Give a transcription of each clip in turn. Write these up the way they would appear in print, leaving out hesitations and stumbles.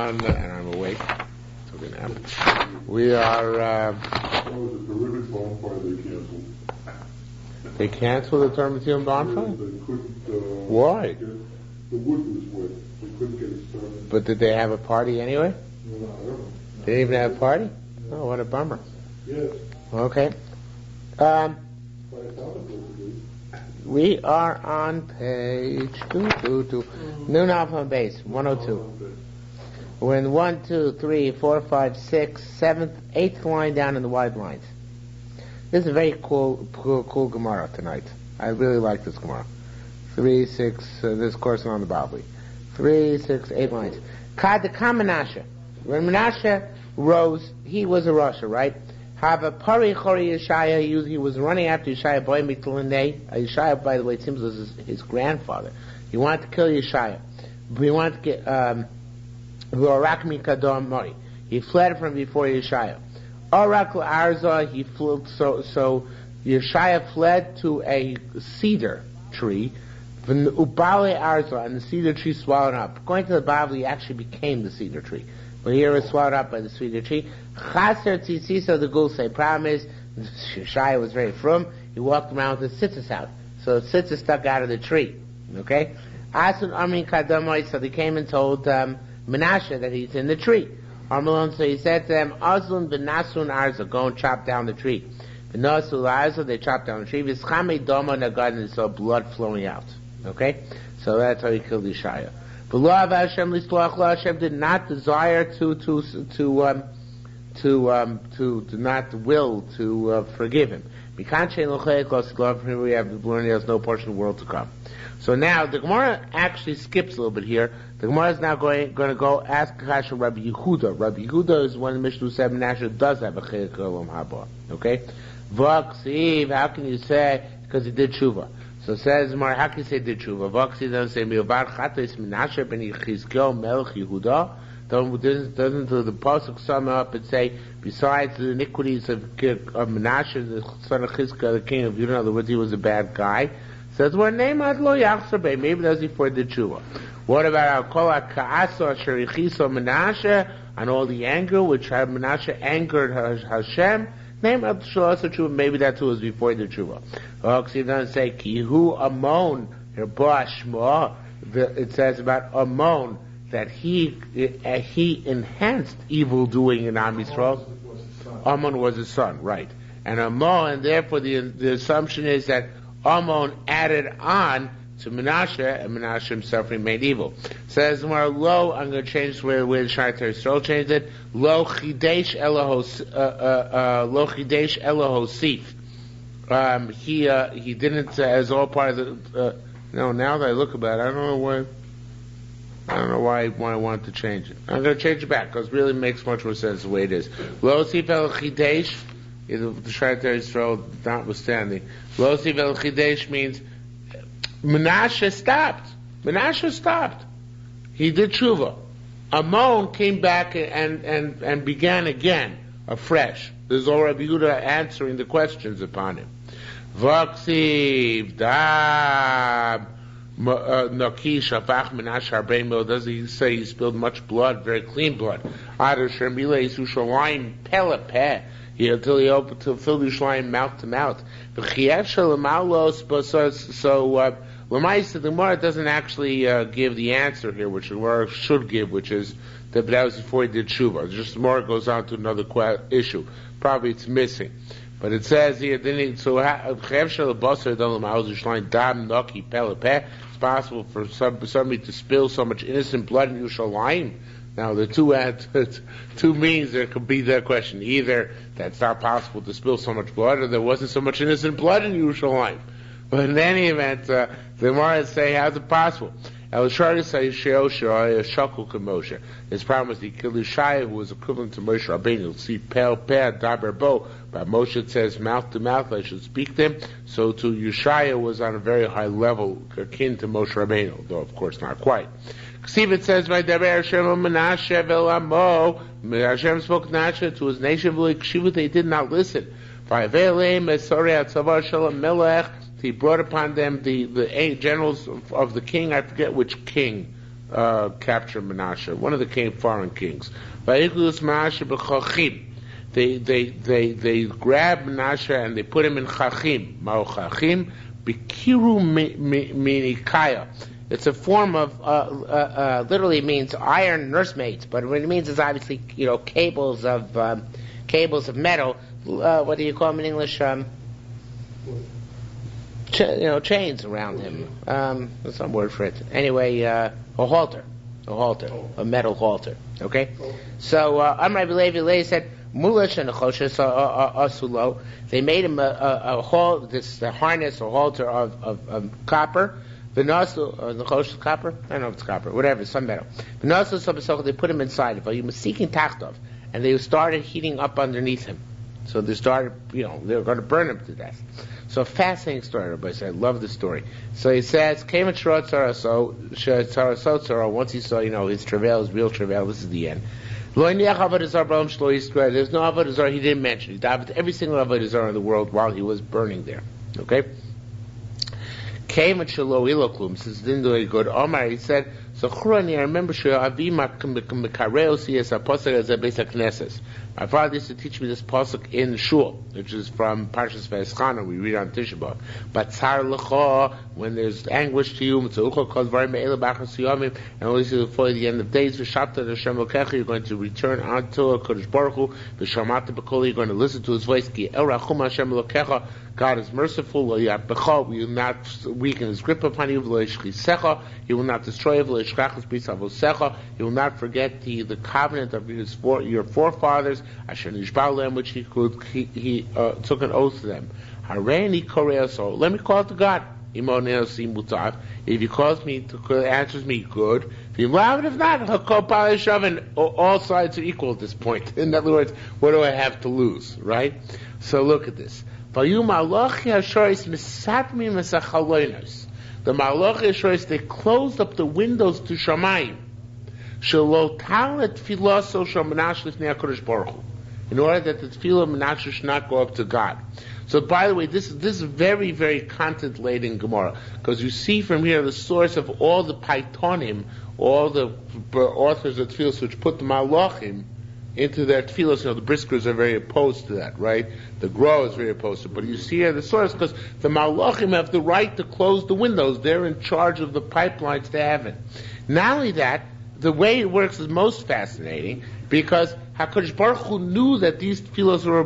on, and I'm awake. We are. They canceled the Termitzium bonfire? Why? The wood was wet. They couldn't get it started. But did they have a party anyway? No, I don't know. They didn't even have a party? Oh, what a bummer. Yes. Okay. We are on page 222. Noon Alpha base, 102. We're in 1, 2, 3, 4, 5, 6, 7th, 8th line down in the wide lines. This is a very cool Gemara tonight. I really like this Gemara. 3, 6, this course on the Babli. 3, 6, 8 lines. Kad the Menashe. When Menashe rose, he was a Rasha, right? Have a pari chori Yeshaya. He was running after Yeshaya boy mitulinde. Yeshaya, by the way, it seems was his grandfather. He wanted to kill Yeshaya. He wanted to get he fled from before Yeshaya. Orakl Arza, he flew, so Yeshaya fled to a cedar tree. Ubale Arza, and the cedar tree swallowed up. According to the Bible, he actually became the cedar tree. But here it was swallowed up by the cedar tree. Chaser Tzitziso, the Gul say, problem is, Yeshaya was very frum, he walked around with a sitzis out. So the sitzis stuck out of the tree. Okay? Asun Amin Kadamoy, so they came and told Menashe that he's in the tree. Armalon, so he said to them, Azlun v'nasun arza, go and chop down the tree. V'nasul arza, they chopped down the tree. V'schame doma nagad, and they saw blood flowing out. Okay? So that's how he killed Yeshaya. V'lo Hashem lisloach, Hashem did not desire to not will to forgive him. We have no portion of the world to come. So now the Gemara actually skips a little bit here. The Gemara is now going to go ask Kasha Rabbi Yehuda. Rabbi Yehuda is one of the Mishnah who said Menashe does have a chayik olam haba. Okay, V'aksiv, how can you say because he did tshuva? So it says Gemara, how can you say did tshuva? V'aksiv doesn't say Mi'ovar chatos Menashe ben Yechizkel Melech Yehuda. Doesn't the pasuk sum up and say besides the iniquities of Menashe, the son of Chizkiah, the king of Judah, in other words, he was a bad guy. Says what name ad lo yachzor, maybe that's before the tshuva. What about kol ha'ka'aso asher yichiso Menashe and all the anger which Menashe angered Hashem? Name ad shalosa tshuva, maybe that too was before the tshuva. He doesn't say kihu amon herboashma. It says about amon that he enhanced evil doing in Am Yisrael. Amon was his son, right? And Amon, and therefore the assumption is that Amon added on to Menashe, and Menashe himself remained evil. Says more lo, I'm going to change the way the Shai Yisrael changed it. Lo chidesh Elohosif. He didn't as all part of the. No, now that I look about it, I don't know why I want to change it. I'm going to change it back because it really makes much more sense the way it is. Lo sif el chidesh. The Shai Yisrael notwithstanding. Lo sif el chidesh means Menashe stopped. Menashe stopped. He did tshuva. Amon came back and began again, afresh. There's all Rabbi Yehuda answering the questions upon him. Vaksiv dab nakish afach Menashe harbein. Does he say he spilled much blood, very clean blood? Adar shermile Yerushalmi pele peh. Until he opened to fill Yerushalayim mouth to mouth. So Lamaisa, the Gemara doesn't actually give the answer here, which the Gemara should give, which is that was before he did tshuva. Just the Gemara goes on to another issue. Probably it's missing, but it says here. It's possible for somebody to spill so much innocent blood in Yerushalayim. Now, the two means there could be that question. Either that's not possible to spill so much blood, or there wasn't so much innocent blood in Yerushalayim. But in any event, the Gemara say, how's it possible? His problem was he killed Yeshaya, who was equivalent to Moshe Rabbeinu. See, pel peh daber bo. But Moshe says mouth to mouth, I should speak to him. So to Yeshaya was on a very high level, akin to Moshe Rabbeinu, though of course not quite. See, it says by Daber Hashem Menashe velamo. Hashem spoke Menashe to his nation, they did not listen. He brought upon them the generals of the king. I forget which king. capture Menashe. One of the foreign kings. Vayiklus Menashe b'chachim. They grab Menashe and they put him in chachim. Ma'o chachim bikiru minikaya. It's a form of literally means iron nursemaids, but what it means is obviously cables of metal. What do you call them in English? Chains around him. There's some word for it. Anyway, a halter, a metal halter. Okay. So Amar Rabbi Levi said, "Mulash and Choshes asulo." They made him a harness or halter of copper. The Choshes copper. I don't know if it's copper. Whatever, some metal. They put him inside. He was seeking tachtov, and they started heating up underneath him. So they started, they were going to burn him to death. So a fascinating story, Rabbi said. I love the story. So he says, came at once he saw, his travail, his real travail, this is the end. There's no Avodah Zarah he didn't mention. He davened every single Avodah Zarah in the world while he was burning there. Okay? Came at Shelo Iloklum, since it didn't do any good. Omar, he said, I remember my father used to teach me this pasuk in shul, which is from Parshas Vayeschanan. We read on Tisha B'Av. But tzar lecha, when there's anguish to you, and only before the end of days, you're going to return unto Kodesh Baruch Hu. You're going to listen to His voice. God is merciful. He will not weaken His grip upon you. He will not destroy you. He will not forget the covenant of your forefathers, which He took an oath to them. Let me call to God. If He calls me to answers me, good. If not, and all sides are equal at this point. In other words, what do I have to lose, right? So look at this. The Malach Yashoris, they closed up the windows to Shamayim. In order that the tefillah of Menashe should not go up to God. So, by the way, this is very, very content-laden Gemara, because you see from here the source of all the Paitonim, all the authors of tefillah which put the Malachim into their tefillah. The Briskers are very opposed to that, right? The Gra is very opposed to it. But you see here the source, because the Malachim have the right to close the windows. They're in charge of the pipelines to heaven. Not only that, the way it works is most fascinating, because HaKadosh Baruch Hu knew that these tefillos were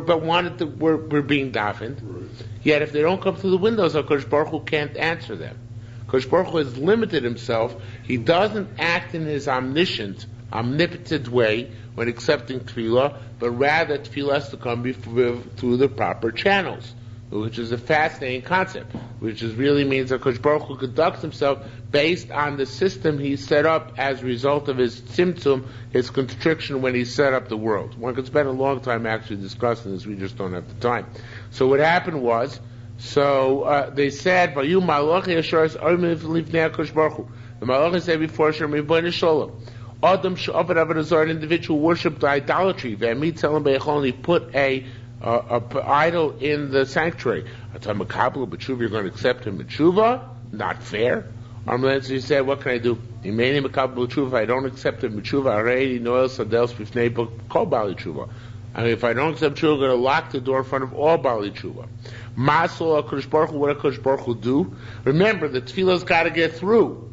being davened, yet if they don't come through the windows, HaKadosh Baruch Hu can't answer them. HaKadosh Baruch Hu has limited Himself. He doesn't act in His omnipotent way when accepting tefillah, but rather tefillah has to come through the proper channels, which is a fascinating concept, which really means that HaKadosh Baruch Hu conducts Himself based on the system He set up as a result of His tzimtzum, His constriction when He set up the world. One could spend a long time actually discussing this, we just don't have the time. So what happened was, they said, the Malach said before Shem Ribono Shalom, Adam she'avad avodah zarah, an individual worshipped idolatry. He put a idol in the sanctuary. You're going to accept him b'tshuva? Not fair. He said, what can I do? If I don't accept him b'tshuva, if I don't accept tshuva, I'm going to lock the door in front of all Bali tshuva. Masol HaKadosh Baruch Hu, what HaKadosh Baruch Hu do? Remember, the tefillah's got to get through.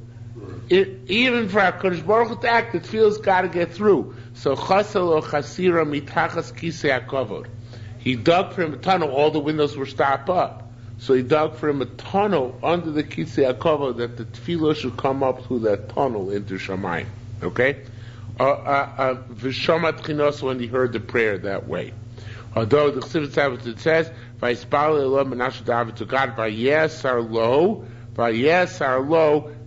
Even for HaKadosh Baruch Hu to act, the tefillah's got to get through. So chasel o chasira mitachas kisei hakavod. He dug for him a tunnel. All the windows were stopped up. So he dug for him a tunnel under the kisei hakavod, that the tefillah should come up through that tunnel into Shamayim. Okay? V'shomat chinos, when he heard the prayer that way. Although the Chassidus Tablet, it says, Vayisparle Eloah Menashe daven to God, Vayesar lo,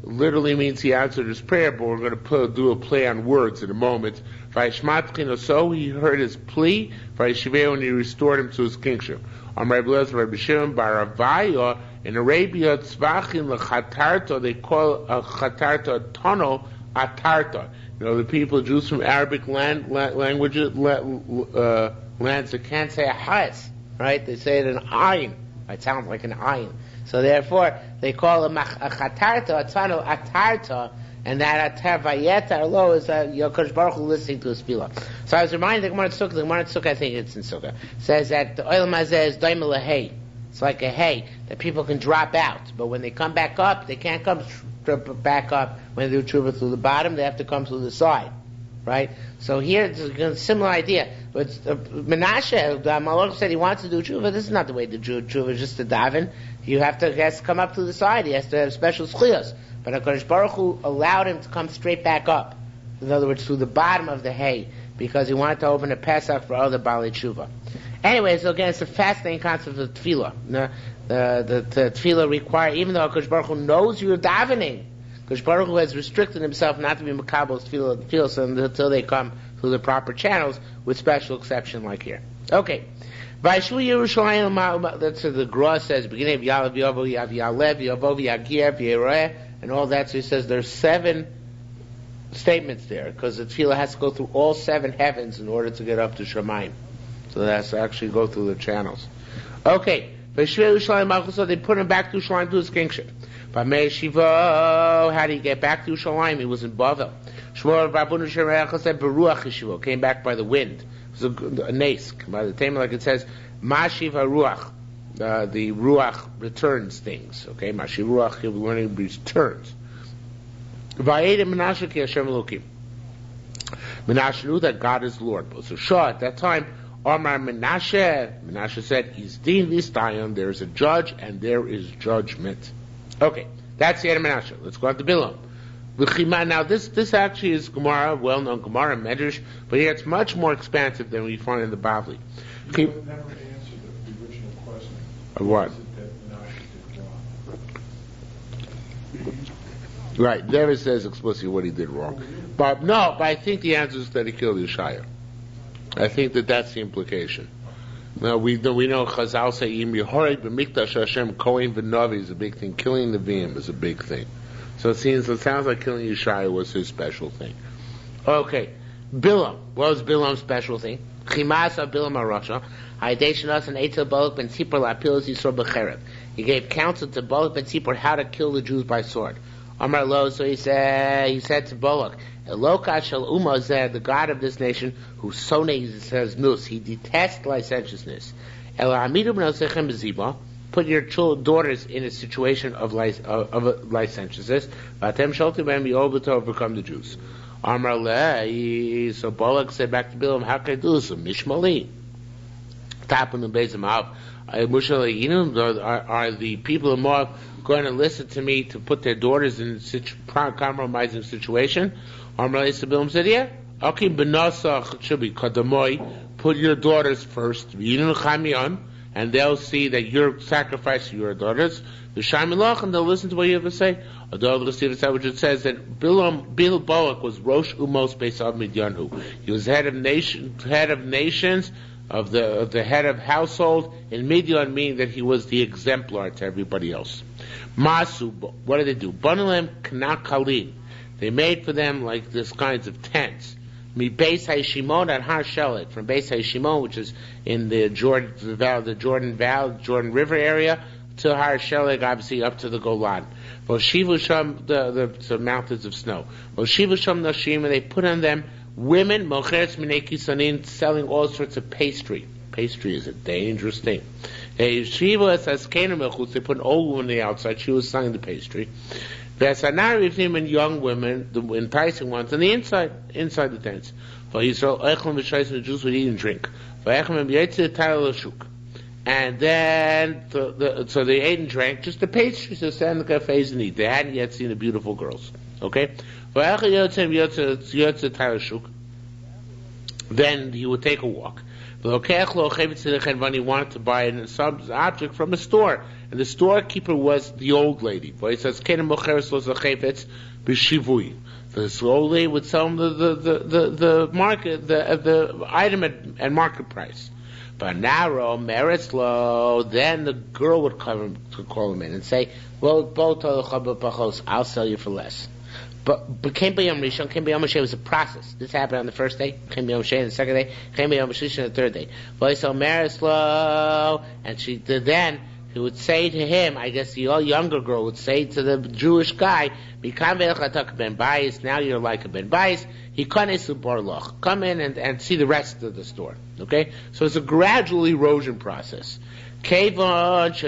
literally means he answered his prayer, but we're going to do a play on words in a moment. Vayishmat chinoso, he heard his plea, Vayishiveu, and he restored him to his kingship. Rabbi Lezer, Rabbi Shimon bar Avaya, in Arabia, tzvachin lechatarta, they call a chatarta, a tunnel, atarta. The people, Jews from Arabic lands that can't say a chas, right? They say it in ayin. It sounds like an ayin. So therefore, they call a chatarta, a tunnel, atarta, And that atar vayetar lo is Yokosh Baruch Hu listening to his tefillah. So I was reminded the Gemara in Sukkah, I think it's in Sukkah, says that the oil mazeh is daim lahei. It's like a hay that people can drop out, but when they come back up, they can't come back up when they do tshuva through the bottom. They have to come through the side, right? So here it's a similar idea. But Menashe, the Malach said he wants to do tshuva. This is not the way to do tshuva, just to daven. He has to come up through the side. He has to have special schlios. But HaKadosh Baruch Hu allowed him to come straight back up. In other words, through the bottom of the hay, because he wanted to open a Pesach for other Baalei Tshuva. Anyway, so again, it's a fascinating concept of tefillah. The tefillah require, even though HaKadosh Baruch Hu knows you're davening, HaKadosh Baruch Hu has restricted himself not to be makabel's tefillah until they come through the proper channels, with special exception like here. Okay. Vaishu Yerushalmi, that's what the Gra says, beginning of Yalav, Yovo, Yav, Yalev, Yovo, Yagiev, Yereh, and all that. So he says there's 7 statements there, because the tefillah has to go through all 7 heavens in order to get up to Shemayim. So that has to actually go through the channels. Okay. So they put him back to Yerushalayim to his kingship. How did he get back to Yerushalayim? He was in Bavel. Came back by the wind. It was a nask. By the time, like it says, Mashiv HaRuach. The Ruach returns things. Okay, Mashiv Ruach, we're learning returns. Menashe knew that God is Lord. So Shah, at that time, Omar Menashe said, Izdin Vistayim, there is a judge and there is judgment. Okay, that's the end of Menashe. Let's go on to Bilam. Now this actually is Gemara, well-known Gemara, Medrash, but here it's much more expansive than we find in the Bavli. You never answered the original question. Of what? Is it that Menashe did wrong? Right, never says explicitly what he did wrong. But I think the answer is that he killed Yeshaya. I think that's the implication. Now we know Chazal say Yim Yehored b'Mikdash Hashem Kohen v'Navi is a big thing. Killing the Nevi'im is a big thing. So it sounds like killing Yeshaya was his special thing. Okay, Bilam. What was Bilam's special thing? Chimasa Bilam HaRasha. Haydeshanas and Eitzel Balak ben Tzipor la'apil Yisrael b'Chereb. He gave counsel to Balak ben Tzipor how to kill the Jews by sword. Amar Lo, so he said to Balak, Eloka shel Umah, the God of this nation, who says nus, he detests licentiousness. Put your daughters in a situation of licentiousness. Vatem sholti b'hem, you're able to overcome the Jews. Amar Le, so Balak said back to Bilam, how can I do this? Mishmali. Tapun and Bezim Av. Are the people of Moab going to listen to me to put their daughters in a compromising situation? Amar Bilam said, yeah. Okay, benasach should be kadamoy. Put your daughters first. And they'll see that you're sacrificing your daughters. V'shamilach, and they'll listen to what you have to say. Although which it says that Bil Balak was Rosh Umos Beisav Midyanhu. He was head of nations, of the head of household in Midian, meaning that he was the exemplar to everybody else. Masu, what did they do? Banalem Knakalim. They made for them like this kinds of tents. Mi Beis HaShimon at Har Shelet, from Beis HaShimon, which is in the Jordan Jordan River area, to Har Shelet, obviously up to the Golan. Voshivu Sham, the mountains of snow. Voshivu Sham Nashim, and they put on them women, Mocheres Minei Kisanin, selling all sorts of pastry. Pastry is a dangerous thing. They put an old woman on the outside, she was selling the pastry. And young women, the enticing ones, on the inside the tents. For Israel, the Jews would eat and drink. And then, so they ate and drank just the pastries, to stand in the cafes and eat. They hadn't yet seen the beautiful girls. Okay? Then he would take a walk. When he wanted to buy an object from a store, and the storekeeper was the old lady. He says, the old lady would sell him the item at market price. But narrow, meritslo, then the girl would come to call him in and say, well, I'll sell you for less. But Kem B'Yom Rishon, Kem B'Yom Moshe was a process. This happened on the first day, Kem B'Yom Moshe on the second day, Kem B'Yom Moshe on the third day. V'Yisrael Merislo, and then he would say to him, I guess the younger girl would say to the Jewish guy, now you're like a ben bais, come in and see the rest of the store. Okay? So it's a gradual erosion process. Once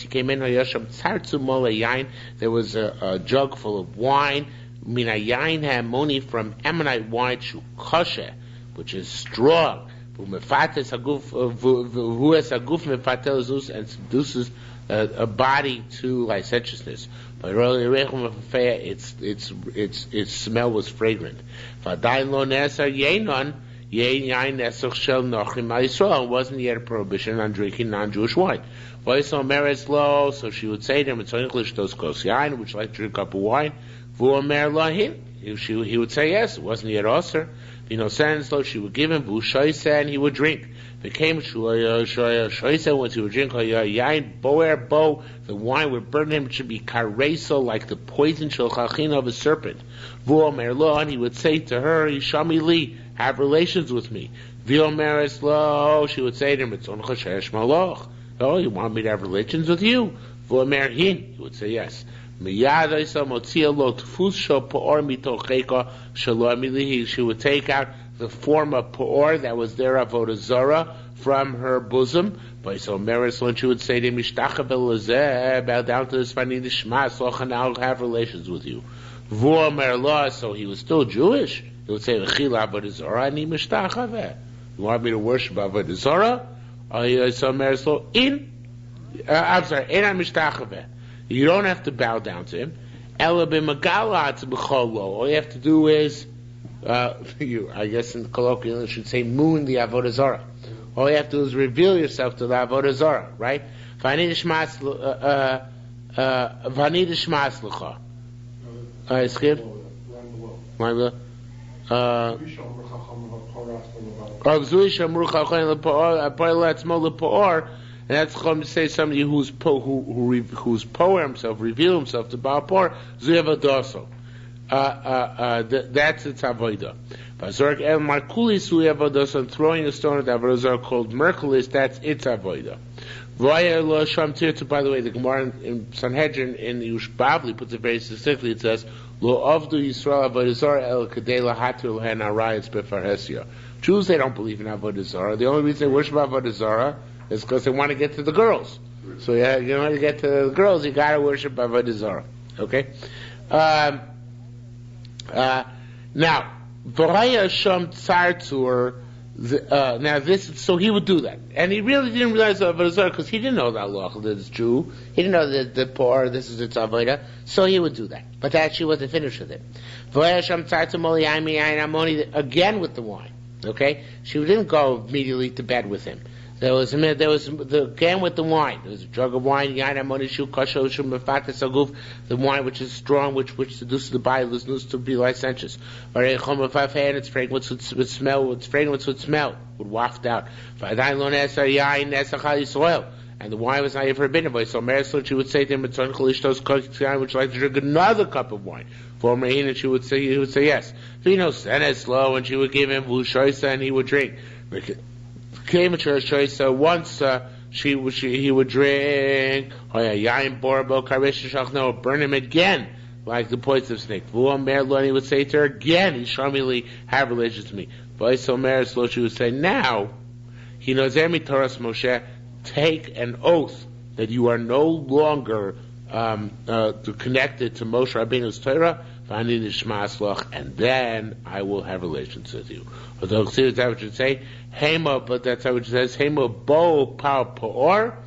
he came in, there was a jug full of wine, from Ammonite wine, which is strong. And seduces a body to licentiousness. But its smell was fragrant. It wasn't yet a prohibition on drinking non-Jewish wine. So she would say to him, it's in English, would you like to drink a cup of wine? He would say yes, it wasn't yet osir. She would give him and he would drink. Became once he would drink the wine would burn him. It should be kareso, like the poison of a serpent. And he would say to her, Yishami li, have relations with me. She would say to him, oh, you want me to have relations with you? He would say yes. She would take out the form of Peor that was there, Avodah Zarah, from her bosom. But so Meres, when she would say to him, bow down to this Fanid Shma, and I'll have relations with you. So he was still Jewish. He would say, Avodah Zarah, ani mishtachave. You want me to worship Avodah Zarah? So Meres, you don't have to bow down to him. All you have to do is, I guess in colloquial you should say moon the Avodah Zarah. All you have to do is reveal yourself to the Avodah Zarah, right? And that's going to say somebody who's poor himself, reveal himself to Baal Por, Zuyavadoso. That's its avodah. Bazork el Markulis Zuyavadoso, and throwing a stone at the avodah called Merkulis, that's its avodah. Vaya lo shamtir. By the way, the Gemara in Sanhedrin in Yerushalmi puts it very succinctly. It says, Lo avdu Yisrael avodah zarah el kadei lahatir lehen arayis befarhesia. Jews, they don't believe in avodah zarah. The only reason they worship avodah zarah is because they want to get to the girls. So yeah, you want to get to the girls, you got to worship Avodah Zarah. Okay. Now, V'raya Sham Tzartzur. Now this, so he would do that, and he really didn't realize Avodah Zarah because he didn't know that law that it's Jew. He didn't know that the poor, this is its avodah, so he would do that. But that she wasn't finished with it. V'raya Sham Tzartzur Moli Aymi Ayin Amoni, again with the wine. Okay, she didn't go immediately to bed with him. There was again with the wine. There was a jug of wine, the wine which is strong, which seduces the body, to be licentious. And its fragrance would smell, would waft out. And the wine was not even forbidden. So Marisol, she would say to him, would you like to drink another cup of wine? For Mahin, and he would say yes. Slow, and she would give him Vushoisa, and he would drink. Came to church, so once he would drink burn him again like the poison of snake. And he would say to her again, Yishami, have relations to me. So she would say, now he knows Toras Moshe, take an oath that you are no longer connected to Moshe Rabbeinu's Torah, and then I will have relations with you. Although that's what you say, Hema, but that's how it says, Hema bo Baal Peor.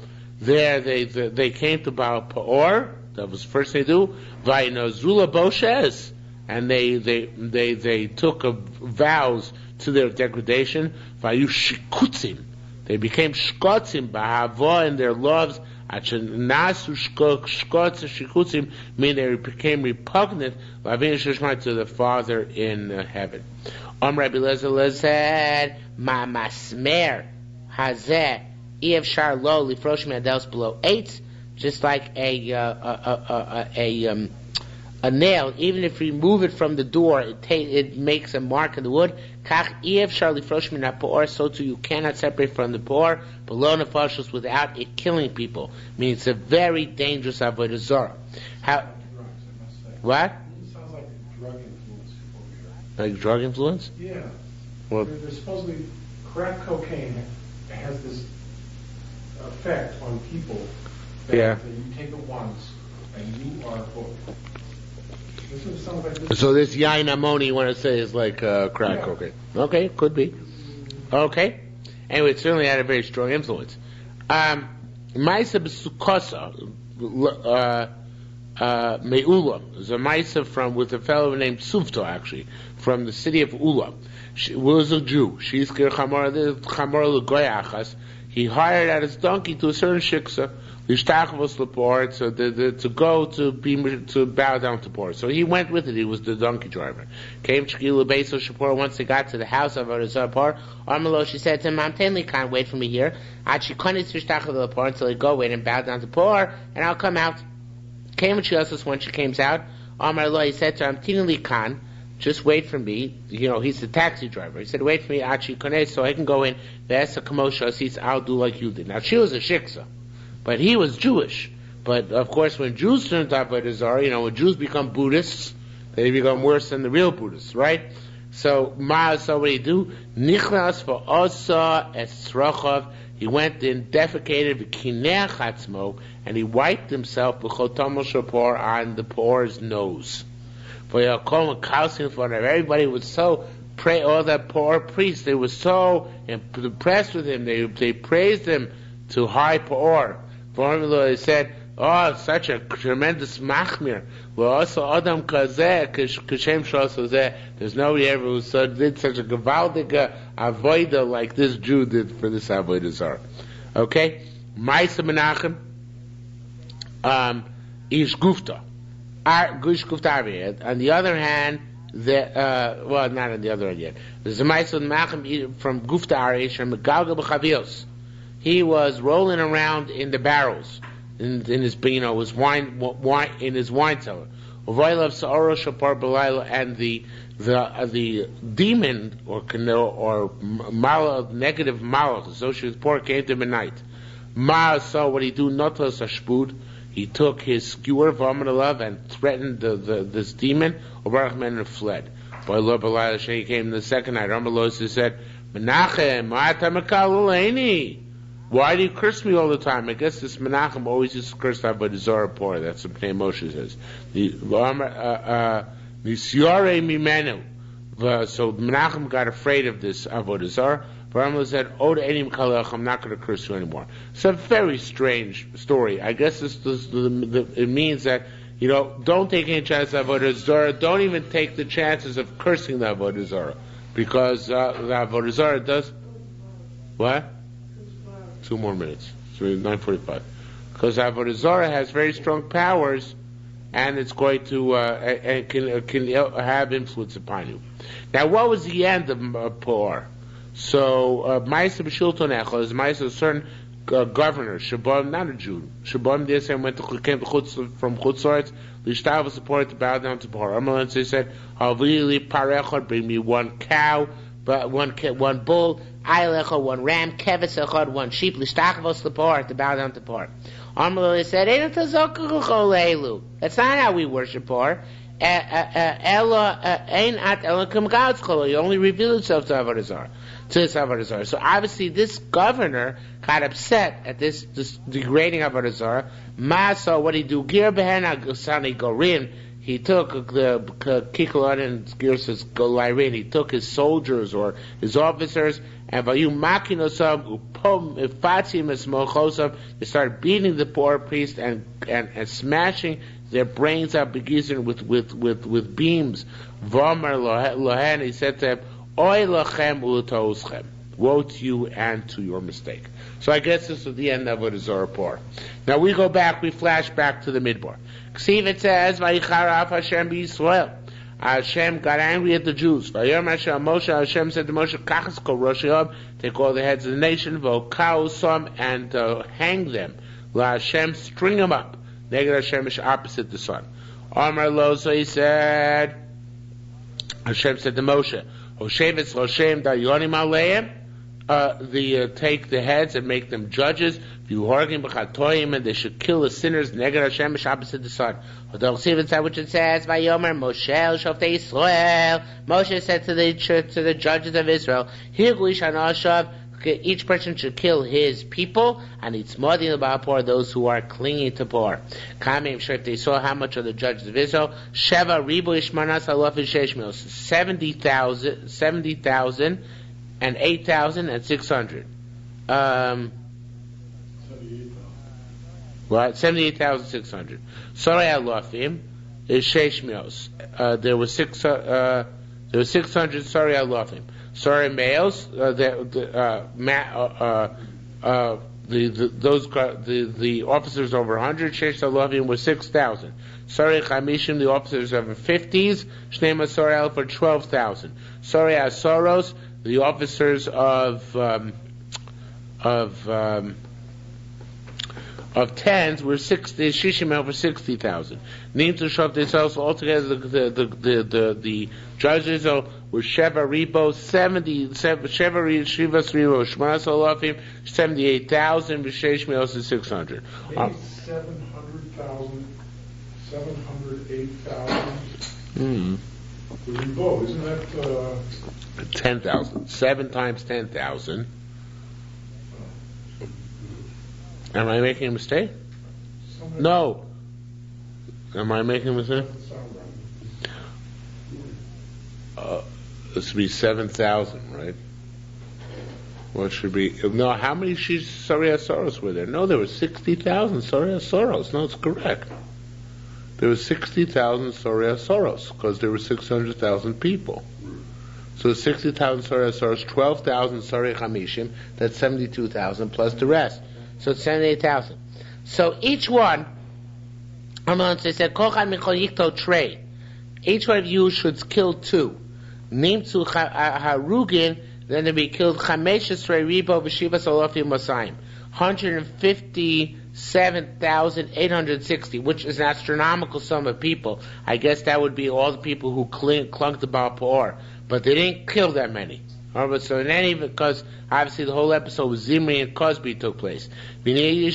There they came to Baal Peor. That was the first thing they do. Vaynazula Boshes, and they took vows to their degradation. Vayu Shikutzim, they became shkotzim b'hava in their loves. Nasu shkotzim, meaning they became repugnant to the Father in heaven. Rabbi Lezer said, "Ma masmer hazeh ifshar lo lifrosh me'adelos below 8." Just like a a nail, even if you remove it from the door, it makes a mark in the wood. So too you cannot separate from the poor, below nefashos, without it killing people. I mean, it's a very dangerous avodah zarah. How? What? It sounds like drug influence over here. Like drug influence? Yeah. Well, There's supposedly crack cocaine has this effect on people that you take it once and you are hooked. This is something like this. So this yain amoni you want to say is like crack cocaine? Okay, could be. Okay. Anyway, it certainly had a very strong influence. Ma'isa b'sukkasa me'ulam is a ma'isa with a fellow named Sufto, actually, from the city of Ulam. She was a Jew. She's chamor l'goyachas. He hired out his donkey to a certain shiksa, l'ishtachvos l'por, so to go to bow down to poor. So he went with it. He was the donkey driver. Came shkilu beiso shapor. Once they got to the house of Arizapor, Armalo, she said to him, "Mamtenli, can't wait for me here. Achikonis l'ishtachvos l'por, until I go wait and bow down to poor, and I'll come out." Came and when she came out, Armalo, he said to her, "Amtinli kan." Just wait for me. You know, he's the taxi driver. He said, wait for me, so I can go in. I'll do like you did. Now, she was a shiksa, but he was Jewish. But, of course, when Jews turn to Avodah Zarah, when Jews become Buddhists, they become worse than the real Buddhists, right? So, so what did he do? Nichnas for Osa Esrachov. He went in, defecated, and he wiped himself on the poor's nose. For Yaakov in front of everybody was so all that poor priests, they were so impressed with him. They praised him to high poor. For him, they said, "Oh, such a tremendous machmir." Well, also Adam Kazeh, Kashem Shosozeh. There's nobody ever who did such a gewaltige avodah like this Jew did for this avodah zarah. Okay, Ma'aseh Menachem, Ish Gufta. On the other hand, not on the other hand yet. There's a Ma'aseh Menachem from Gufta Arish from Megalga b'Chavios. He was rolling around in the barrels in his his wine in his wine cellar. And the demon or negative malach associated with pork came to him at night. Ma saw what he do, notos ashpud. He took his skewer of and threatened this demon. Obarachman and fled. Boy, Lord Belial he came the second night. Rambalosis said, Menachem, why do you curse me all the time? I guess this Menachem always used to curse Avodah Zarah poor. That's what Pnei Moshe says. Nisyare mimenu. So Menachem got afraid of this Avodah Zarah. Rambam said, I'm not going to curse you anymore. It's a very strange story. I guess it means that, don't take any chances of Avodah Zarah. Don't even take the chances of cursing the Avodah Zarah. Because the Avodah Zarah does... What? 2 more minutes. So 9:45. Because Avodah Zarah has very strong powers, and it's going to and can have influence upon you. Now, what was the end of Por? So, Ma'aseh b'Shilton Echel is Ma'aseh a certain governor, Shabbat, not a Jew. Shabbat came from Chutzorets, Lishtava supported to bow down to Por. Amalan said, Havili parechot, bring me 1 cow, but 1 bull, Eilechot, 1 ram, Keves echot, 1 sheep, Lishtavos lepor, to bow down to Por. Amalan said, that's not how we worship Por. You only reveal yourself to Avodah Zarah. So obviously this governor got upset at this degrading of Avodah Zarah. So what he do? Gir behena gusani gorin. He took the kikolon and Gir says golairin. He took his soldiers or his officers and vayu makinosam upom ifatzim esmochosam. They started beating the poor priest and smashing their brains up with beams. V'amar lohen. He said to them, Oy lachem u'toschem. Woe to you and to your mistake. So I guess this is the end of Avodah Zarah Por. Now we flash back to the Midbar. Ksiv it says, Vayicharaf Hashem b'Yisrael. Hashem got angry at the Jews. Vayom Hashem said to Moshe, Kachas kol roshayom, take all the heads of the nation, v'okaosam, and hang them. La Hashem, string them up. Neged Hashem is opposite the sun. Amar lo, so he said, Hashem said to Moshe, Hoshevetz Loshem Dayonim Aleim, take the heads and make them judges, and they should kill the sinners, Neged Hashem B'Shabbos the sun. Which it says, Vayomer Moshe Shoftei Yisrael, Moshe said to the judges of Israel, each person should kill his people, and it's more than about poor, those who are clinging to poor. Kamim, sure, if they saw how much of the judges of Israel, Sheva Ribu Ishmanas Alof Sheshmos, 70,000 and 8,600. What? 78,600. Sorry, Alofim is Sheshmios. There were 600. Sorry, Alofim. Sorry, males. The officers over 100. Shesh Alofim were 6,000. Sorry, Chamishim, the officers over 50s. Shnei Sorry Al for 12,000. Sorry, Asoros, the officers of tens were 60. Shishim over 60,000. Nim to Shov themselves altogether. The judges were Sheva Ribo 78,000. Vishesh Meos is 600. 700,000, 708,000. The Ribo, isn't that 10,000. 7 times 10,000. Am I making a mistake? No. Am I making a mistake? This should be 7,000, right? What should be? No, how many Sariasaurus were there? No, there were 60,000 Sariasaurus. No, it's correct. There were 60,000 Sariasaurus because there were 600,000 people. So 60,000 Sariasaurus, 12,000 Sari Chamishim, that's 72,000 plus the rest. So it's 78,000. So each one, they said, each one of you should kill 2. Nimtzu harugin, then to be killed 157,860, which is an astronomical sum of people. I guess that would be all the people who clung to Baal Peor, but they didn't kill that many. So in any, because obviously the whole episode with Zimri and Cosby took place. The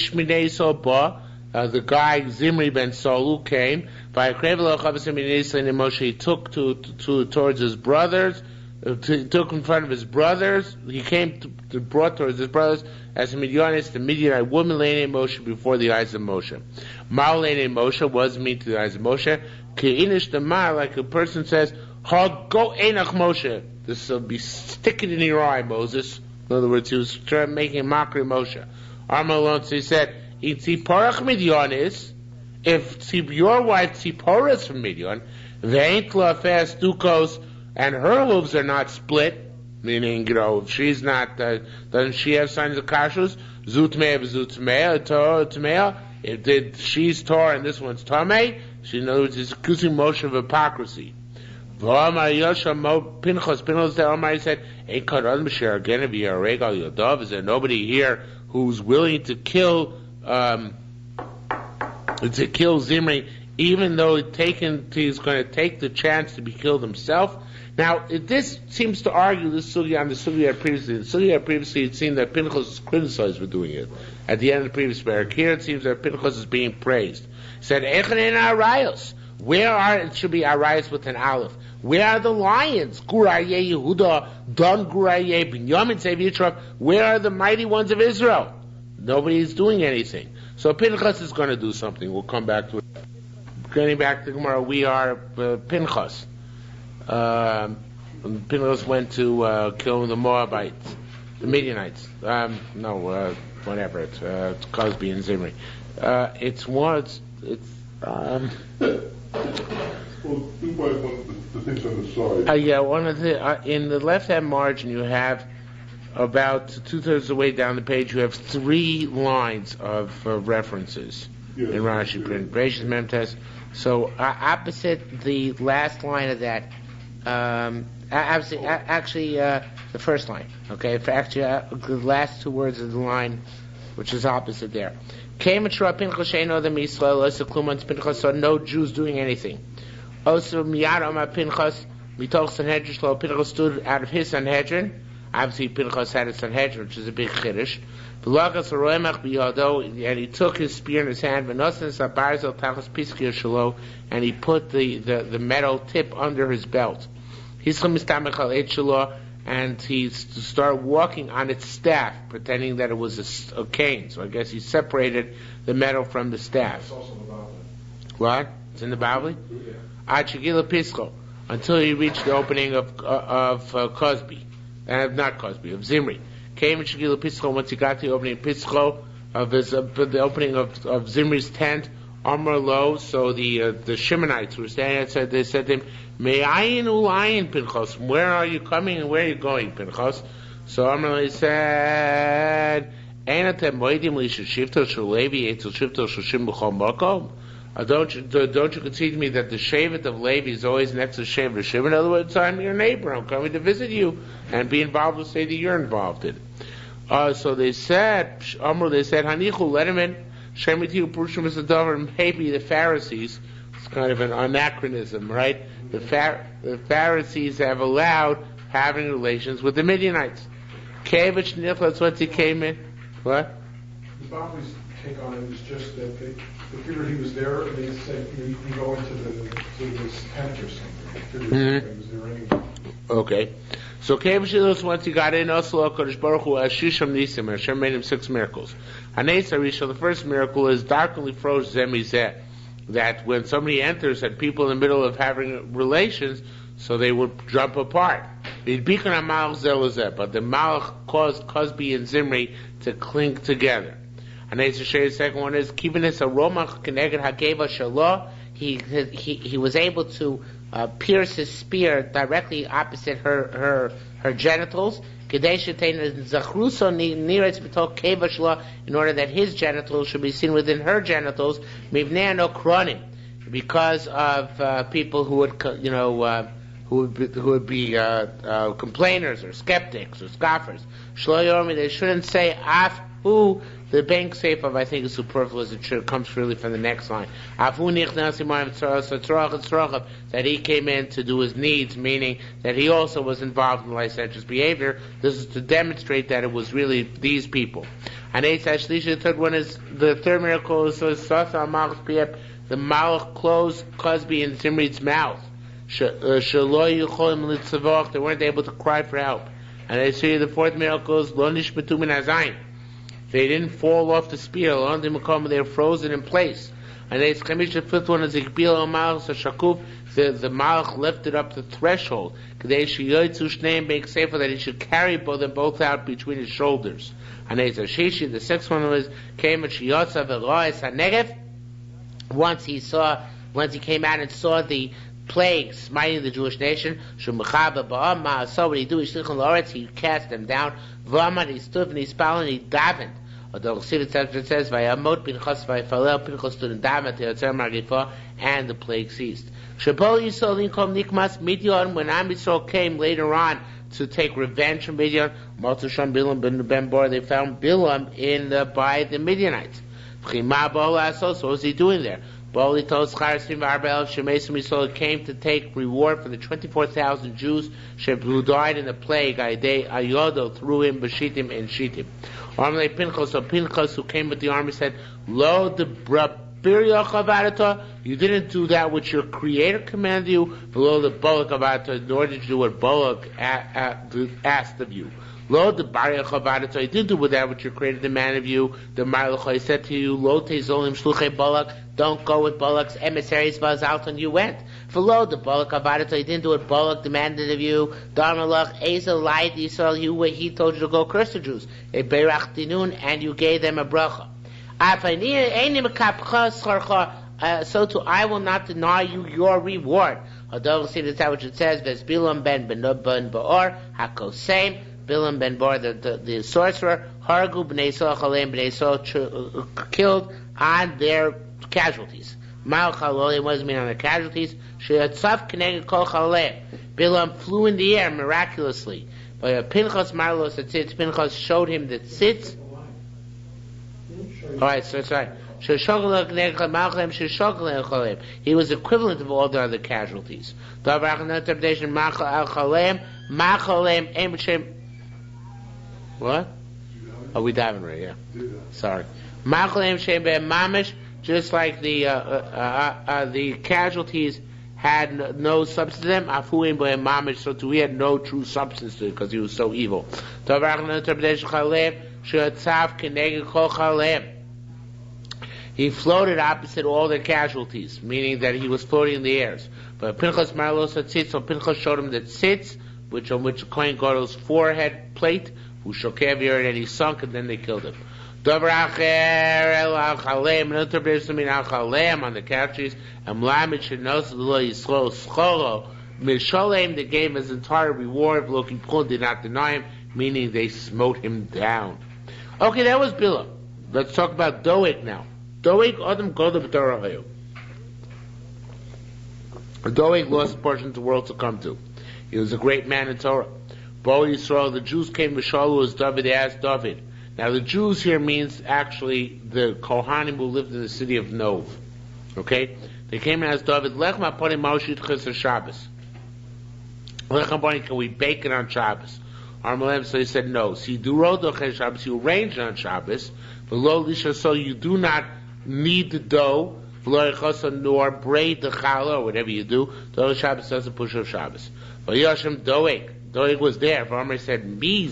guy Zimri ben Saul came. He took towards his brothers. Took in front of his brothers. He came brought towards his brothers as a Midianist, the Midianite woman laying Moshe before the eyes of Moshe. Mal laying Moshe was mean to the eyes of Moshe. Ke'inish the mar, like a person says, go enach Moshe. This will be sticking in your eye, Moses. In other words, he was making a mockery of Moshe. Armalon, so he said, Itziporach Midianis, if your wife Tzipporah is from Midian, Ve'entla fast dukos, and her hooves are not split, meaning, if she's not, doesn't she have signs of kashrus? Zutmea v'zutmea, if she's Torah and this one's Tameh, she knows it's accusing Moshe of hypocrisy. Pinchas said, is there nobody here who's willing to kill Zimri, even though he's going to take the chance to be killed himself? Now, this seems to argue this sugya on the sugya previously. The sugya previously, it seemed that Pinchas was criticized for doing it. At the end of the previous parak, here it seems that Pinchas is being praised. He said, Echanen Arayos. It should be Arayos with an aleph. Where are the lions? Guraye Yehuda, Dan Guraye, Binyamin Sev Yitzchak. Where are the mighty ones of Israel? Nobody is doing anything. So Pinchas is going to do something. We'll come back to it. Getting back to Gemara, we are Pinchas. Pinchas went to kill the Moabites, the Midianites. Whatever. It's Cosby and Zimri. It's Well, 2 by 1, the things on the side. One of the in the left-hand margin you have about 2/3 of the way down the page. You have 3 lines of references in Rashi print. Bereshit Memtes. So opposite the last line of that, actually the first line. Okay, the last 2 words of the line, which is opposite there. Came and Shra Pinchas Sheino the Misrael, also Klumans Pinchas saw no Jews doing anything. Also Miyad Omar Pinchas, Mitoch Sanhedrin Shlo, Pinchas stood out of his Sanhedrin. Obviously Pinchas had a Sanhedrin, which is a big Chiddush. V'lagas Roemach B'yado, and he took his spear in his hand, V'nosen Sabarzel Tachas Piskir Shalo, and he put the metal tip under his belt. Hischem Mistamech Al Eit Shalo, and he started walking on its staff, pretending that it was a cane. So I guess he separated the metal from the staff. It's also the Bible. What? It's in the Bible? Yeah. Achigila Pisco, until he reached the opening of Cosby, not Cosby, of Zimri. Came in Shigila Pisco once he got to the opening of Pisco of the opening of Zimri's tent. Amar Lo, so the Shimonites who were standing outside, they said to him, Me'ayin ulayin Pinchas, where are you coming and where are you going, Pinchas? So Amar Lo said, Einatem moedim li sheshivto shel Levi etzel shivto shel Shim b'chol makom? Don't you concede to me that the Shevet of Levi is always next to the Shevet of Shimon? In other words, I'm your neighbor. I'm coming to visit you and be involved with, say that you're involved in it. So they said, Hanichu, let him in. Shemitiyu Purushim Misadavar, maybe the Pharisees. It's kind of an anachronism, right? The Pharisees have allowed having relations with the Midianites. Kevich Nichlas, once he came in. What? The Bible's take on it is just that they figured he was there, and they said you can go into this tent or something. They figured he was there anyway. Okay. So Kevich once he got in, also Kodesh Baruch Hu Ashisham Nisim, and Hashem made him 6 miracles. Hanes Arisha, the first miracle is darkly froze Zemizeh, that when somebody enters and people in the middle of having relations, so they would jump apart. But the Malach caused Cosby and Zimri to cling together. And the second one is Kivanis Aromach Keneged Hageva Shalah. He was able to pierce his spear directly opposite her genitals. In order that his genitals should be seen within her genitals, because of people who would be complainers or skeptics or scoffers. They shouldn't say af who. The bank safe of I think is superfluous. It comes really from the next line. That he came in to do his needs, meaning that he also was involved in licentious behavior. This is to demonstrate that it was really these people. And the third miracle is the Malach closed Cosby and Zimri's mouth. They weren't able to cry for help. And they say the fourth miracle is Lo nishmetu min hazayin. They didn't fall off the spear. They were frozen in place. And the fifth one is the Malach lifted up the threshold. That he should carry them both out between his shoulders. And the sixth one was once he came out and saw the plague smiting the Jewish nation, so what he do? He cast them down. He stood and he spelled and he davened. Although it says, Vayamot Pinchas Vayfalel, Pinchas stood in daven to Yotzer Magifa, and the plague ceased. Shabol Yisrael Linkom Nikmas Midian, when Am Yisrael came later on to take revenge from Midian, Maltusham Bilam Ben Bor, they found Bilam by the Midianites. So what was he doing there? Boli told Scharasim Arbel Shemesim Yisrael came to take reward for the 24,000 Jews who died in the plague. Ayodo threw him, Bashitim, and Shitim. Armley Pinchas, so Pinchas who came with the army said, Lo de Brabirya Chavarata, you didn't do that which your creator commanded you, below the Bolak Chavarata, nor did you do what Bolak asked of you. Lo de Barya Chavarata, you didn't do with that which your creator demanded of you. The Marlachai said to you, Lo te Zolim Shluchei Bolak, don't go with Balak's emissaries, Vazalton, you went. For lo the Balak Chavarata, you didn't do what Balak demanded of you. Darmalach Ezel lied Yisrael, he told you to go curse the Jews. A Berach Dinun, and you gave them a bracha. So too I will not deny you your reward. Although see that's which it says, Ves Bilam ben Baor, Hakosem, Bilam ben Bor, the sorcerer, Hargu b'nei Yisrael Chalem b'nei Yisrael killed on their casualties. Mal Chalolei wasn't mean on their casualties. Sheyatzaf Keneged Kol Chalolei. Bilam flew in the air miraculously. But Pinchas Marlos, the tzitz, Pinchas showed him the tzitz. Alright, so sorry. He was equivalent of all the other casualties. What? Oh, we diving right, yeah. Sorry. Just like the casualties had no substance to them, so too he had no true substance to it because he was so evil. He floated opposite all the casualties, meaning that he was floating in the airs. But Pinchas Marlos tzitz, so Pinchas showed him the tzitz, on which the Kohen Gadol's forehead plate, who shook heavier, and he sunk, and then they killed him. Another interpretation means on the casualties, and Mlamed Shenos Lo Yisrael Scholo Mishalem, they gave him his entire reward. Loki Pul did not deny him, meaning they smote him down. Okay, that was Bilam. Let's talk about Doeg now. Doeg Adam Godel B'Torahayu. Doeg lost a portion of the world to come to. He was a great man in Torah. Bo Yisrael, the Jews came to Shaul as David. They asked David. Now the Jews here means actually the Kohanim who lived in the city of Nov. Okay? They came and asked David, Lech ma'aponi ma'oshit ches Shabbos. Lech ma'aponi, can we bake it on Shabbos? Armalem, so he said no. So you do rodo ches Shabbos, you arrange it on Shabbos. V'lo lisha, so you do not knead the dough. V'lo yichosa, nor braid the challah, or whatever you do. Doeg Shabbos doesn't push off Shabbos. V'yoshem Doeg. Doeg was there. V'amar said, mi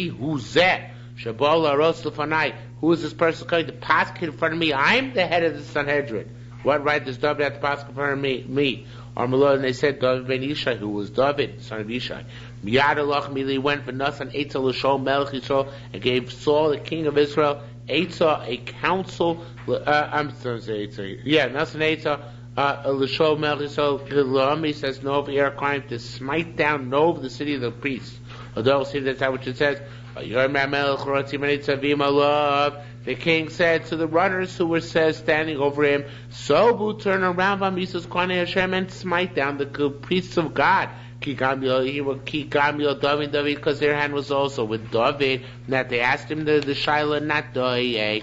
hu zeh. Shabal Aros Lefanai. Who is this person coming to pasuk in front of me? I'm the head of the Sanhedrin. What right does David have to pasuk in front of me? Armalot, and they said David ben Yishai, who was David, son of Yishai. Miyad Allah immediately went for Nasan Eitzah l'Shol Melech Yisrael and gave Saul, the king of Israel, Eitzah, a council. I'm sorry, Eitzah. Yeah, Nasan Eitzah l'Shol Melech Yisrael. L'Ami says Nov er crime to smite down Nov, the city of the priests. Although see that's how it says. The king said to the runners who were standing over him, Sobu, turn around and smite down the priests of God. David, because their hand was also with David, that they asked him the Shiloh, not Doye.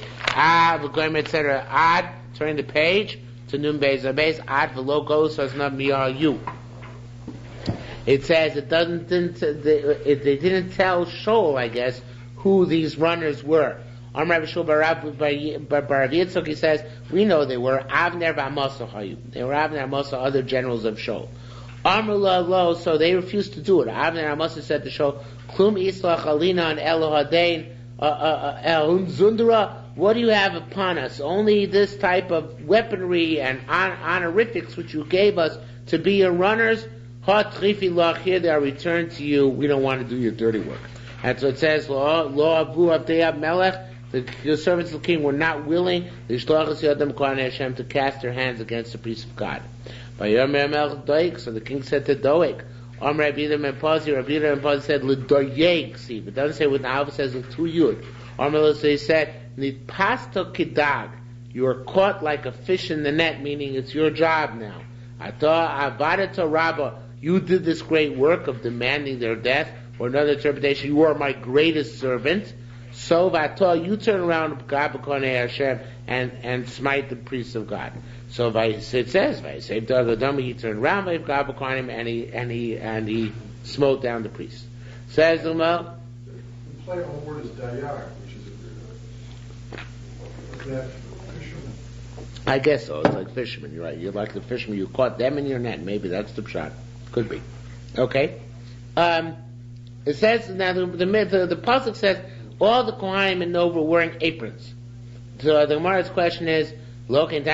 Etc. Ad, turn the page to Nun Beis Abez, Ad v'lo goes as not me are you. It says they didn't tell Shaul, I guess, who these runners were. Amar Rabbi Shul Barav Yitzchak, he says, we know they were Avner v'Amasa Hayu. They were Avner and Amasa, other generals of Shaul. Amar Lo, so they refused to do it. Avner and Amasa said to Shaul, Klum Islach Alina and Elohadein El Zundra. What do you have upon us? Only this type of weaponry and honorifics which you gave us to be your runners. Here they are returned to you. We don't want to do your dirty work. And so it says, the servants of the king were not willing to cast their hands against the priests of God. So the king said to Doeg, Rabbi and Pazi said, see, but it doesn't say with the alpha, it says with two yud. So he said, Nitpasto kidag, you are caught like a fish in the net, meaning it's your job now. Avadata Rabbah, you did this great work of demanding their death, or another interpretation, you are my greatest servant. So Vata, you turn around Hashem and smite the priests of God. So it says, he turned around and he smote down the priests. Says the The play on the word is dayar, which is that fisherman. I guess so. It's like fishermen. You're right. You're like the fishermen. You caught them in your net. Maybe that's the pshat. Could be. Okay. It says now the pasuk says all the Kohanim in Nov were wearing aprons. So the Gemara's question is, aprons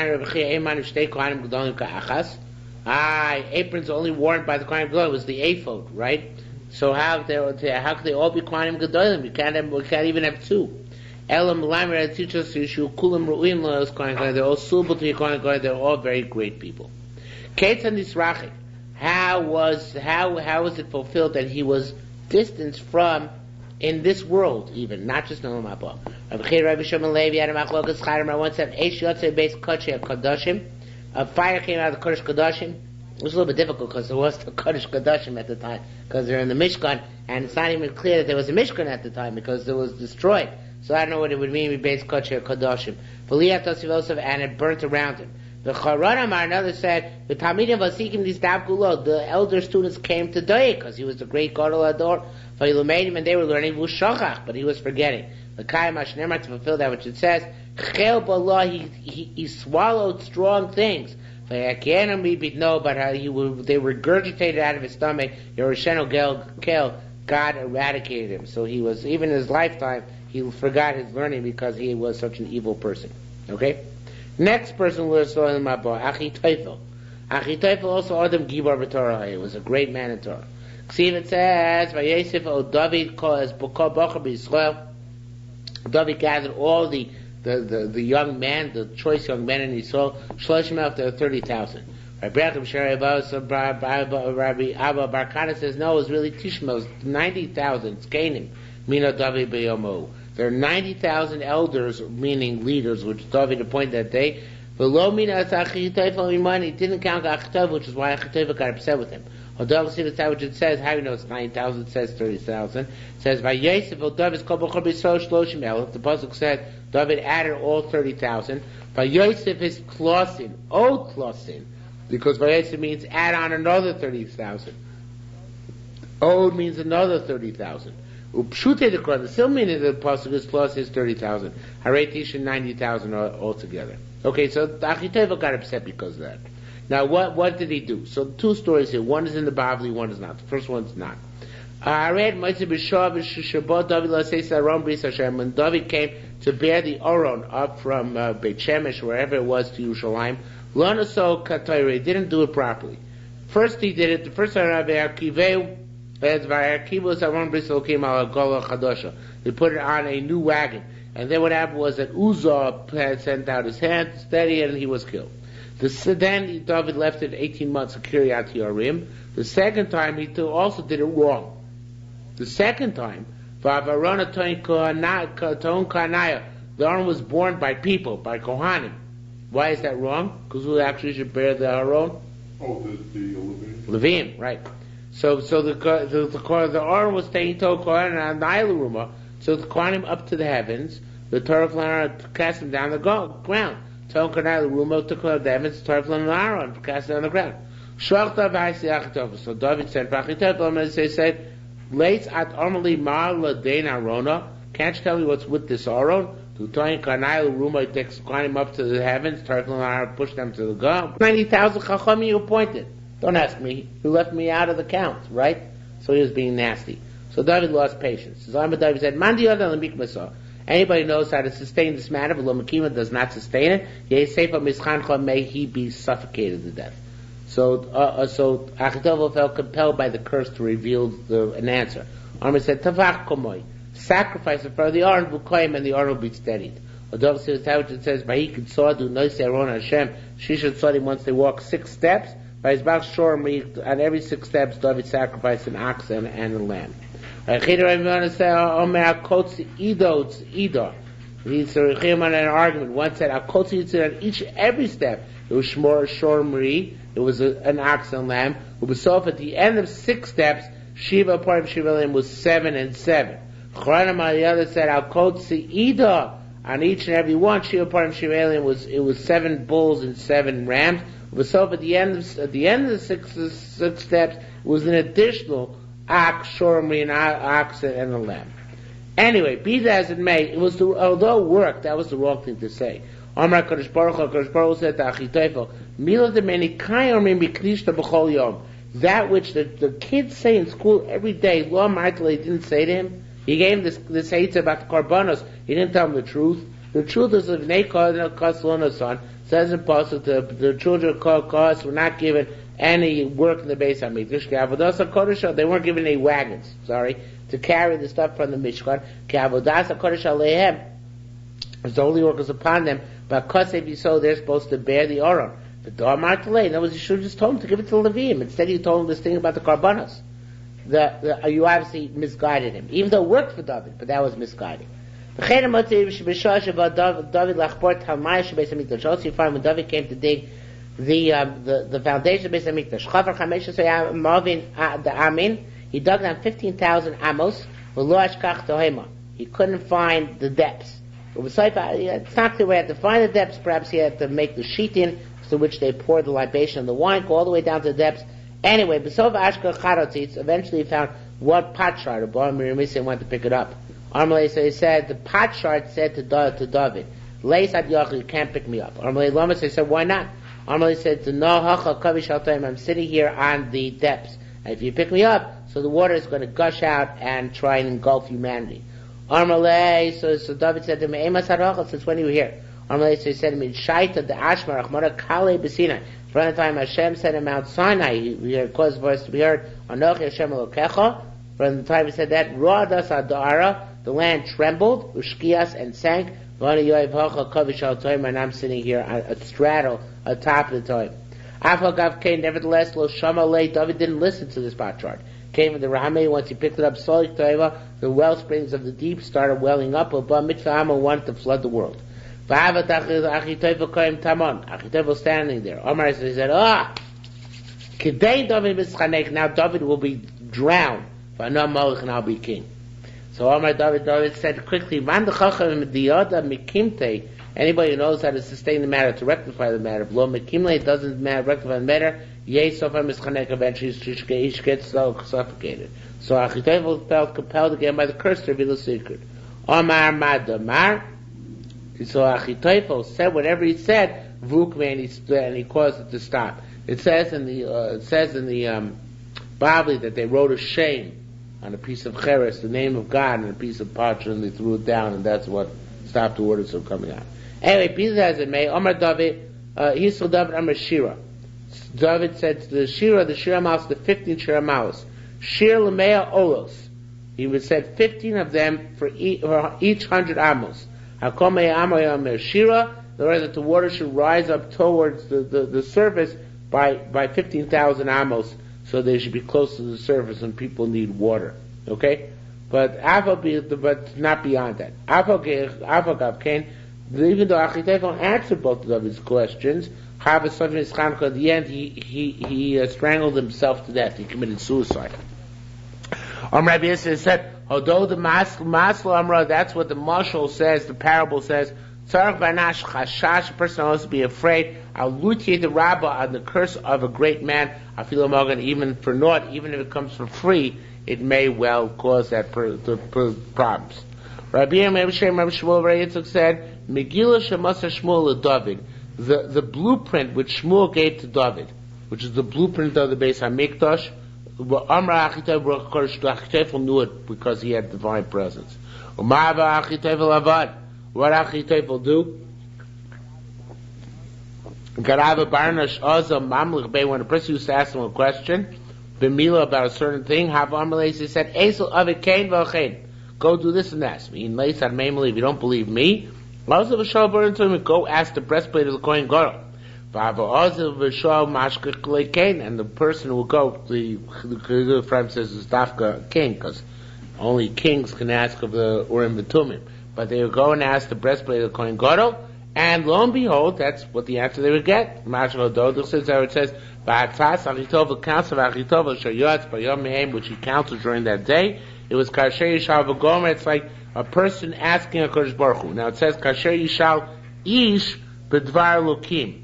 only worn by the Kohanim Gedolim. It was the ephod, right? So how could they all be Kohanim Gedolim? We can't even have two. Elam Lamer teaches you kulam ru'im lo Kohanim. They're all suitable to be Kohanim Gedolim. They're all very great people. Ketzan Nisrachik. How was it fulfilled that he was distanced from in this world, even not just Noam Haba? Rabbi Shimon Levi had a machlokas chayim. Once said, "Eish yotzei beis kodesh kadashim." A fire came out of the Kodesh Kadashim. It was a little bit difficult because there was the Kodesh Kadashim at the time because they're in the Mishkan, and it's not even clear that there was a Mishkan at the time because it was destroyed. So I don't know what it would mean, Beis Kodesh Kadoshim. And it burnt around him. The Charanamar, another said, the Talmidim Vasikim Nisdavkulo, the elder students came to Doye, because he was the great Gadol Ador. Vayilumedim, and they were learning Vushachach, but he was forgetting. The Kayim Ashnemar, to fulfill that which it says, Chel B'Allah, he swallowed strong things. No, but they regurgitated out of his stomach. Yerushalmi Kel, God eradicated him. So he was, even in his lifetime, he forgot his learning because he was such an evil person. Okay? Next person we saw in my book, Achitophel. Achitophel also Adam Gibar B'Torah. He was a great man in Torah. See, it says, Vayesef O David as Bokal Bachar B'Yisrael. David gathered all the young men, the choice young men in Yisrael, Shloshim after 30,000. Rabbi Abba Barkana says, no, it was really Tishma, it was 90,000, it's Canaan, Mina David Beyomo. There are 90,000 elders, meaning leaders, which David appointed that day. Below Mina Achitophel, he didn't count Achitophel, which is why Achitophel got upset with him. Although see the which it says, how do you know it's 9,000? It says 30,000. It says by Yosef David the pasuk said David added all 30,000. By Yosef is klosin, old klosin, because by Yosef means add on another 30,000. Old means another 30,000. Upshute the Quran, the still meaning of the pasuk is plus is 30,000. Haretish 90,000 altogether. Okay, so Achitophel got upset because of that. Now, what did he do? So, two stories here. One is in the Bavli, one is not. The first one's not. I read when David came to bear the Aron up from Beit Shemesh, wherever it was, to Yerushalayim, Lonaso Katayre, he didn't do it properly. First he did it, the first time they put it on a new wagon. And then what happened was that Uzzah had sent out his hand to steady it, and he was killed. Then David left it 18 months of Kiryat Yearim. The second time he also did it wrong. The second time, the Aron was born by people, by Kohanim. Why is that wrong? Because who actually should bear the Aron? Oh, the Levim. Levim, right. So the Aron was taking to Kohanim and Nailaruma, so the Kohanim up to the heavens, the Torah cast them down the ground. So David started from the Aron, cast it on the ground. So David said, Lates at Armali Ma'ala Dain Arona. Can't you tell me what's with this Aron? To Toyin Karnail Ruma takes him up to the heavens, started from the Aron, push them to the ground. 90,000 Chachami you appointed. Don't ask me. You left me out of the count, right? So he was being nasty. So David lost patience. So David said, Mandi Yodan Lamikmasa. Anybody knows how to sustain this matter, but Lomakima does not sustain it. May he be suffocated to death. So Achitophel felt compelled by the curse to reveal an answer. Armor said, Tavach Komoy, sacrifice it for the Aron Bukoyim, and the Aron will be steadied. Although it says, Vahikid Sadu Noise Aron Hashem, she should study once they walk 6 steps. By his back shore, on every 6 steps, David sacrificed an ox and a lamb. He's on an argument. One said, on every step, it was Shor Marie, it was an ox and lamb. At the end of 6 steps, Shiva part of Shiva lamb was 7 and 7. Chranam on the other said, on each and every one, Shiva part of Shiva lamb was 7 bulls and 7 rams. At the end of the 6 steps, it was an additional ox, shormri, an ox, and a lamb. Anyway, be that as it may, it was although it worked, that was the wrong thing to say. Amar Kadosh Baruch said to Achitophel, Mila demeni kayorim b'klishta b'chol yom. That which the kids say in school every day, Lo Martele didn't say to him. He gave him this hate about the korbanos. He didn't tell him the truth. The truth is that son says in Pasuk, the children of Kohath were not given any work in the Beis HaMikdash. They weren't given any wagons, to carry the stuff from the Mishkan. The holy work was upon them, but so they're supposed to bear the Aron. But in other words, you should have just told him to give it to Levim. Instead, you told him this thing about the Karbanos. You obviously misguided him, even though it worked for David, but that was misguiding. Also, you find when David came to dig the foundation of Beis Hamikdash, he dug down 15,000 amos. he couldn't find the depths. It's not clear we had to find the depths. Perhaps he had to make the sheetin through which they poured the libation of the wine, go all the way down to the depths. Anyway, Besov Ashka Charotzitz, eventually he found one pot shard. Abba Mirimissim went to pick it up. Armalei, so he said, the pot shard said to David, Leis ad Yochel, you can't pick me up. Armalei Lama, so he said, why not? Armalei said, to No Hacha Kavish Altaim, I'm sitting here on the depths. And if you pick me up, so the water is going to gush out and try and engulf humanity. Armalei, so David said to me, Emas HaRachel, since when are you here? Armalei, so he said to me, Shaita de Ashmar, Achmara Kale Besina. From the time Hashem said in Mount Sinai, he caused his voice to be heard, Anochi Hashem Elokecha. From the time he said that, Rodas Adara, the land trembled, Ushkias, and sank. And I'm sitting here at straddle, atop of the time. Nevertheless, Lo Shama Lei, David didn't listen to this pot shard. Came from the Rahmei, once he picked it up, Solik Toiva, the well springs of the deep started welling up, Abba Mitzvah Amo wanted to flood the world. Achitophel standing there. Omar said, now David will be drowned. And I'll be king. So Omar David said quickly, anybody who knows how to sustain the matter, to rectify the matter, doesn't rectify the matter, eventually he gets suffocated. So Achitophel felt compelled again by the curse to reveal the secret. Omar Madamar. So Achitophel said whatever he said, and he caused it to stop. It says in the Bible that they wrote a shame on a piece of cheres, the name of God, and a piece of parchment, and they threw it down, and that's what stopped the waters from coming out. Anyway, peace as it may, Omar David, Yisrael David Omar Shira. David said to the Shira Malos, the 15 Shira Malos, Shir Lemea Olos. He would said 15 of them for each 100 amos. Hakomei Amoyam Shira, in order that the water should rise up towards the surface by 15,000 amos, so they should be close to the surface and people need water. Okay? But not beyond that. Even though Achitophel answered both of his questions, at the end he strangled himself to death. He committed suicide. Rabbi Yisrael said, although the Masla Amra, that's what the Mashal says, the parable says, a person wants to be afraid. I'll lutia the rabba on the curse of a great man. I feel even for naught, even if it comes for free, it may well cause that problems. Rabbi Yitzchak said, Megillah Shemasa Shmuel David, the blueprint which Shmuel gave to David, which is the blueprint of the Beis Hamikdash. Amra Achitophel knew it because he had divine presence. Umava Achitophel Avad. What Achitophel do? When a person used to ask him a question, B'mila about a certain thing, he said, go do this and that. If you don't believe me, go ask the breastplate of the Kohen Gadol. And the person who will go, the friend says is Dafka king, because only kings can ask of the Urim V'Tumim. But they would go and ask the breastplate of the Kohen Gadol, and lo and behold, that's what the answer they would get. It says, which he counseled during that day. It was Kasher Yishal V'Gomer. It's like a person asking a Kodesh Baruch Hu. Now it says Kasher Yishal Ish B'Dvar Lukim.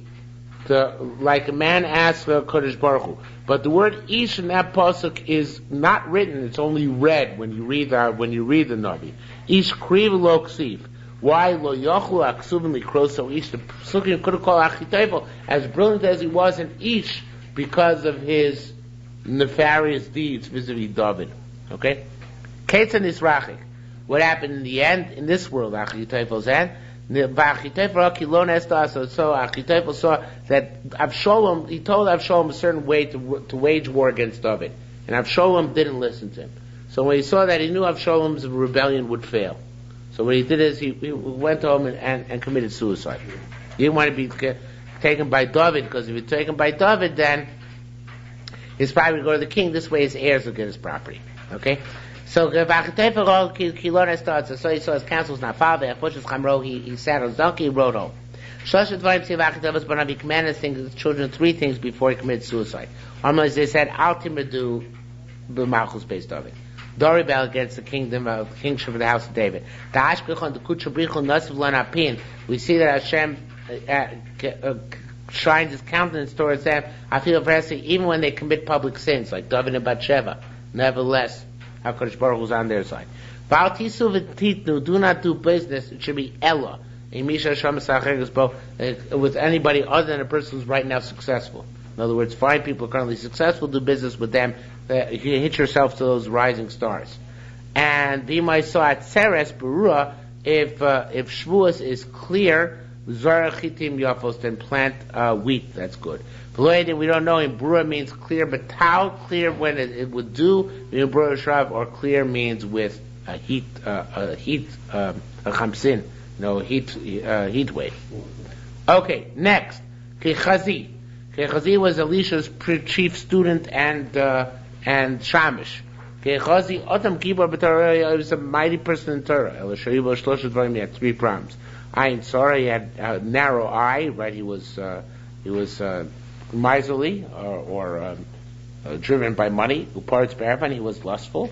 Like a man asks a Kodesh Baruch Hu. But the word Ish in that pasuk is not written; it's only read when you read the Navi. Ish Kriv Lo Ksiv. Why Lo Yochlu Aksuvim Likroso Ish? The Psukim could have called Achitophel, as brilliant as he was in Ish, because of his nefarious deeds vis-a-vis David. Okay? Ketzan Nisrachik. What happened in the end, in this world, Achitophel's end? So Achitophel saw that Avshalom, he told Avshalom a certain way to wage war against David. And Avshalom didn't listen to him. So when he saw that, he knew Avshalom's rebellion would fail. So what he did is he went home and committed suicide. He didn't want to be taken by David, because if he's taken by David, then his property would go to the king. This way his heirs will get his property. Okay? So he saw his counsel was not followed. He sat on his donkey, he rode home. He commanded his children 3 things before he committed suicide. They said, Al Timadu b'malchus beis David. Doribel against the kingship of the house of David. We see that Hashem shines His countenance towards them. I feel very even when they commit public sins, like David and Bathsheba. Nevertheless, HaKadosh Baruch Hu is on their side. Do not do business. It should be Ella. With anybody other than a person who's right now successful. In other words, find people who are currently successful, do business with them. You can hit yourself to those rising stars. And B'mai saw at Seres Berua, if Shavuos is clear, Zara Chitim Yafos, then plant wheat. That's good. We don't know. In Berua means clear, but Tau clear when it would do. In Berua Shrav, or clear means with heat chamsin. Heat wave. Okay, next. Kechazi. Kechazi was Elisha's chief student and Shamish. Kechazi, Otam Kibor B'Torah, he was a mighty person in Torah. Elisha Shlosha Dvarim, he had 3 problems. Ayin Tzara, he had a narrow eye, right? He was miserly or driven by money. Uparitz B'Ervan, he was lustful.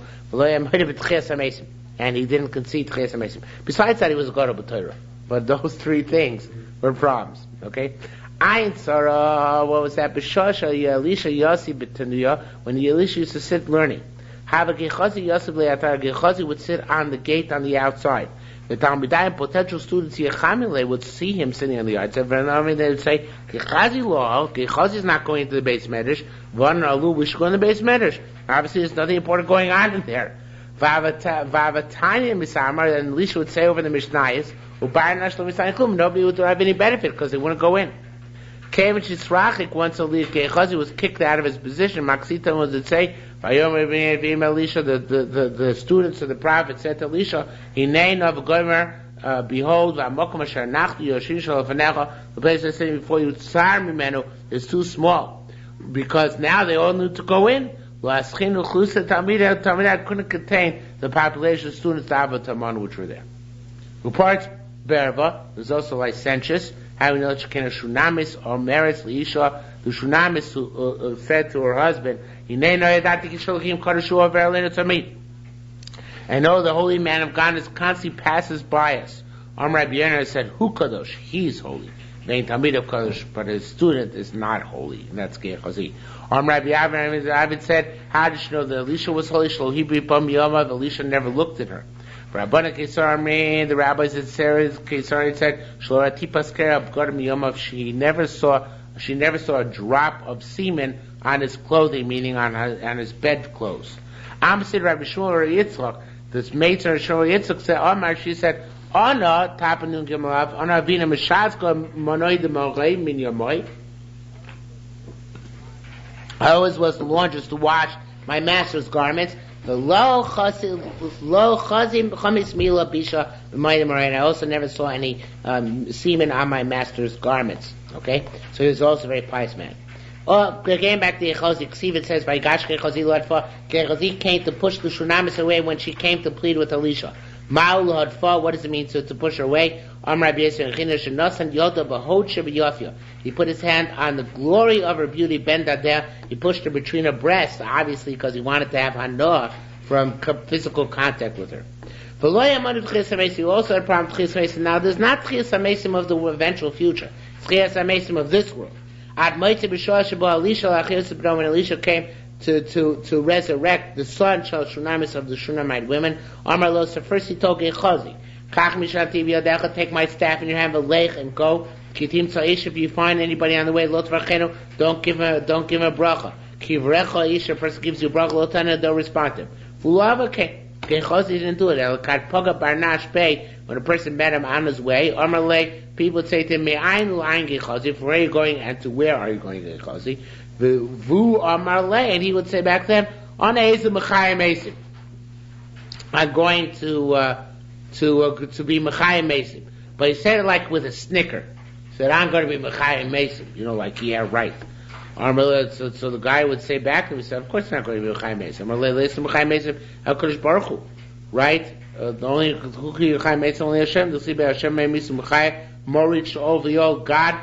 And he didn't concede Tchias HaMesim. Besides that, he was a God of B'Torah. But those 3 things were problems. Okay? Ayin Tzara, what was that? B'Shasha Elisha Yasi B'Tanuya, when Elisha used to sit learning. Have a Gechazi Yasi B'Le'atar, Gechazi would sit on the gate on the outside. The Talmidayim, potential students, Yechamile, would see him sitting on the outside. They would say, Gechazi Lo, Gechazi is not going to the base medrash. Van Alu, we should go in the base medrash. Obviously, there's nothing important going on in there. Vavatanya Misamar, and Elisha would say over the Mishnayos, nobody would have any benefit because they wouldn't go in. Once Gechazi was kicked out of his position, Maksita would say, the students of the prophet said to Elisha, behold, the place I said before you, is too small. Because now they all need to go in. Talmidad couldn't contain the population of students which were there. Uparts Berva was also licentious. How we know that Shekhinah Shunamis or merits Leisha, the Shunamis who said to her husband, I know the holy man of God is constantly passes by us. Rabbi Yener said, Hu Kadosh, he's holy. Talmid of Kadosh, but his student is not holy, and that's Gechazi. Rabbi Avin said, how did she know that Elisha was holy? Elisha never looked at her. The rabbis at Sarah's Kesari said, she never saw a drop of semen on his clothing, meaning on his bed clothes. Amsid Rabbi Shmuel Yitzchak, this maidservant Shmuel Yitzchak said, she said, Ana tapanun gemalav, Ana vina mishazka monoi de morei min yomoi. I always was the laundress to wash my master's garments. The lo chazim chamis mila bisha b'mayim morein. I also never saw any semen on my master's garments. Okay, so he was also a very pious man. Again, back to Gechazi. Ksiv, it says, "Vayigash Gechazi l'adfa." Gechazi came to push the Shunamis away when she came to plead with Elisha. Ma'u l'adfa. What does it mean to push her away? Rabbi Yisrael China shenasan yoda b'hod shebiyafia. He put his hand on the glory of her beauty, ben dadeh. He pushed her between her breasts, obviously because he wanted to have hanoah from physical contact with her. He also had a problem with Tchias HaMesim. Now, there's not Tchias HaMesim of the eventual future. It's Tchias HaMesim of this world. When Elisha came to resurrect the son of Shunamis of the Shunamite women, Amar Lo, so first he told Gechazi, take my staff in your hand, and go. If you find anybody on the way, don't give him a bracha. A person gives you a bracha, don't respond to him. Gechazi didn't do it. When a person met him on his way, people would say to him, where are you going and to where are you going, Gechazi? And he would say back to them, I'm going to be Mechayim Mesim. But he said it like with a snicker. He said, I'm going to be Mechayim Mesim. Like, yeah, right. So the guy would say back to him, he said, of course I'm not going to be Mechayim Mesim. Listen, Mechayim Mesim, HaKadosh Baruch Hu. Right? The only Mechayim Mesim, only Hashem. The Sibah Hashem Mechayim Mesim Mechayim. Morich over the old God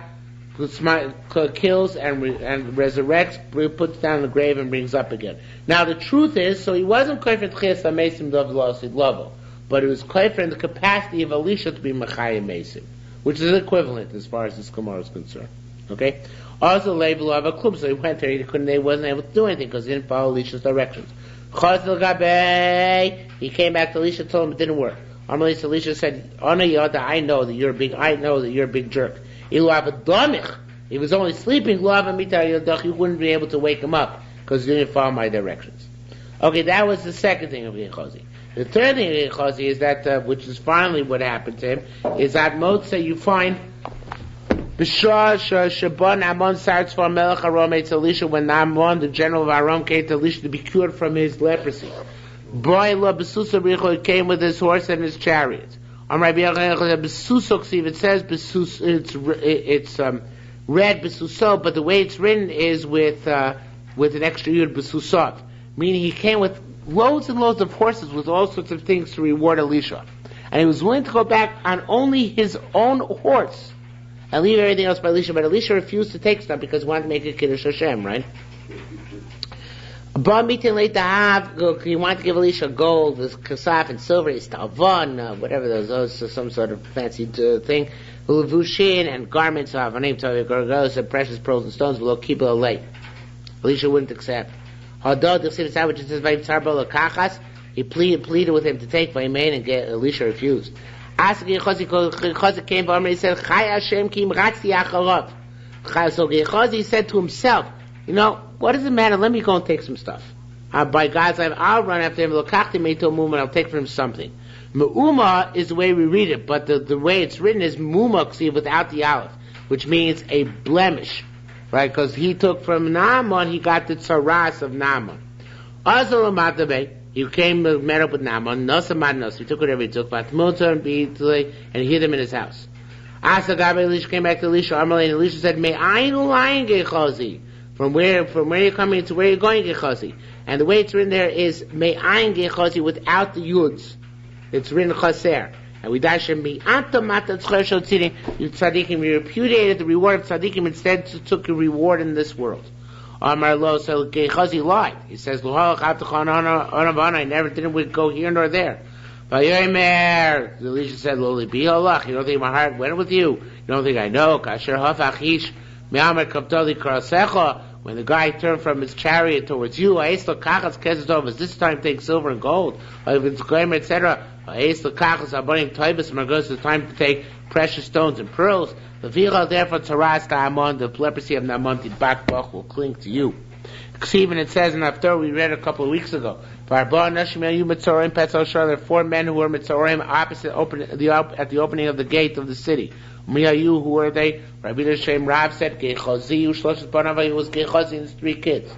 kills and resurrects, puts down in the grave and brings up again. Now the truth is, so he wasn't kofer tchias hamesim dov lovo, but it was kofer in the capacity of Elisha to be mechayim mesim, which is equivalent as far as this Gemara is concerned. Okay. Also, level of a club, so he went there. He wasn't able to do anything because he didn't follow Elisha's directions. He came back to Elisha, told him it didn't work. Elisha said, I know that you're a big jerk. He was only sleeping, you wouldn't be able to wake him up because you didn't follow my directions. Okay, that was the second thing of Gehazi. The third thing of Gehazi is that, which is finally what happened to him, is that Motze you find Shaban Amon Sarts for Melech Aram Eitz Elisha, when Amon, the general of Aram, came to Elisha to be cured from his leprosy. He came with his horse and his chariots. It says it's read besuso, but the way it's written is with an extra yud besusot, meaning he came with loads and loads of horses with all sorts of things to reward Elisha, and he was willing to go back on only his own horse and leave everything else by Elisha. But Elisha refused to take stuff because he wanted to make a kiddush Hashem, right? He wanted to give Elisha gold, this kasaf and silver, istalvon, whatever those some sort of fancy thing, ulevushin and garments of name Gorgos and precious pearls and stones below kibul late. Elisha wouldn't accept. He pleaded with him to take Vaymain and get Elisha refused. Gehazi came and he said, so Gehazi said to himself, what does it matter? Let me go and take some stuff. By God's life, I'll run after him. I'll take from him something. Me'uma is the way we read it, but the way it's written is muma without the aleph, which means a blemish, right? Because he took from Naaman, he got the tzaras of Naaman. He came, met up with Naaman, he took whatever he took, and he hid him in his house. Elisha came back to Elisha, and Elisha said, Gehazi. From where you're coming to where you're going, Gehazi. And the way it's written there is Me'ayin Gehazi without the yuds. It's written chaser. And we dash him tzaddikim. We repudiated the reward of tzaddikim, instead took a reward in this world. Amar lo, so Gehazi lied. He says, I never didn't go here nor there. Elisha said, Loli bihalach, you don't think my heart went with you? You don't think I know? Kasher hafachish me'amar kaptali karasecha. When the guy turned from his chariot towards you, is this time take silver and gold, etc. It's the time to take precious stones and pearls. Therefore, the leprosy of Naaman will cling to you. Even it says in Haftarah, we read a couple of weeks ago, there are 4 men who were Mitzorim opposite at the opening of the gate of the city. Who were they? Rabbi Hashem Rav said, Gehazi, it was Gehazi and his 3 kids.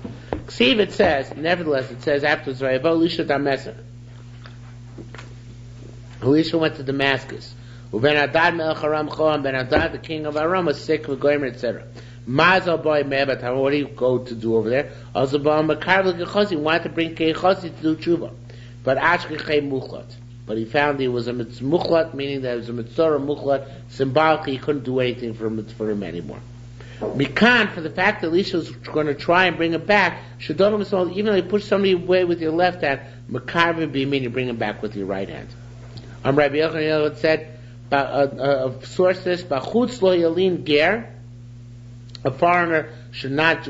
It says, nevertheless, it says afterwards, Elisha went to Damascus. Ben Hadad melech Aram Choam, Ben Hadad, the king of Aram, was sick with goyim, etc. Mazal boy me'abat, what do you go to do over there? Also, Gehazi wanted to bring Gehazi to do tshuva, but Ashkechei muchlat. But he found he was a muchlat, meaning that it was a mitzvah muchlat. Symbolically, he couldn't do anything for him anymore. Mikan, for the fact that Elisha was going to try and bring him back, even though you push somebody away with your left hand, Makar be meaning bring him back with your right hand. Rabbi Yochanan said, source this, Bachutz lo yalin ger, a foreigner should not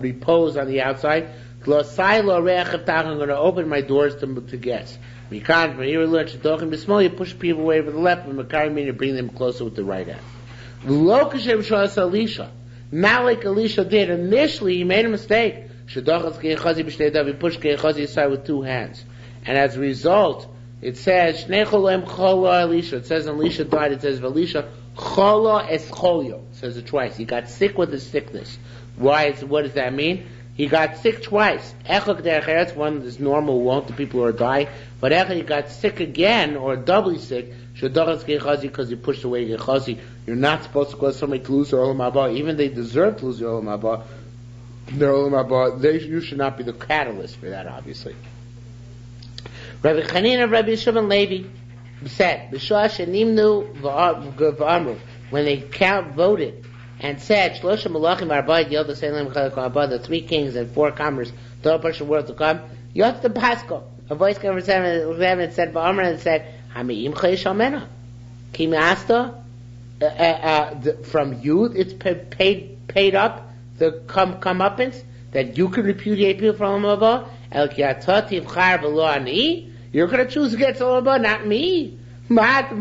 repose on the outside. I'm going to open my doors to guests. You push people away with the left, and Makar mean to bring them closer with the right hand. Not like Elisha did. Initially, he made a mistake. He pushed Gehazi aside with 2 hands. And as a result, it says, it says Elisha died, it says, Elisha chola escholio. It says it twice. He got sick with his sickness. What does that mean? He got sick twice. One is normal, won't the people who are dying. But he got sick again, or doubly sick, because he pushed away Gehazi. You're not supposed to cause somebody to lose their olam haba. Even they deserve to lose their olam haba. You should not be the catalyst for that, obviously. Rabbi Chanina, Rabbi Shimon Levi said, when they voted and said, Shlosha Malachim Arba'id Yod Selim Chalak Abba, the 3 kings and 4 comers, the whole Persian world to come, Yot the Pasco. A voice came from heaven and said, Ba'amr, and said, Hami'im Chayish Almena. Kimasta, from you, it's paid up the comeuppance that you can repudiate people from Abba. El Kiata Tivchar V'lo Ani. You're going to choose against Abba, not me. How do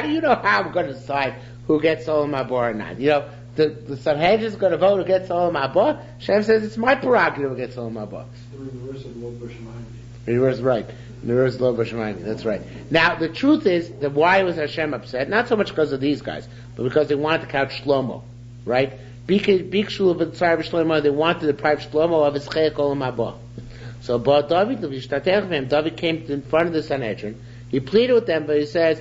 you know how I'm going to decide who gets Olam Haba or not? You know, the Sanhedrin is going to vote against Olam Haba. Hashem says it's my prerogative against Olam Haba. The reverse of Lo B'Shemayim. Reverse, right. Reverse Lo B'Shemayim. That's right. Now, the truth is that why was Hashem upset? Not so much because of these guys, but because they wanted to count Shlomo, right? Bikshu of Shlomo, they wanted to deprive Shlomo of his Chayek Olam Haba. So, David came in front of the Sanhedrin. He pleaded with them, but he says,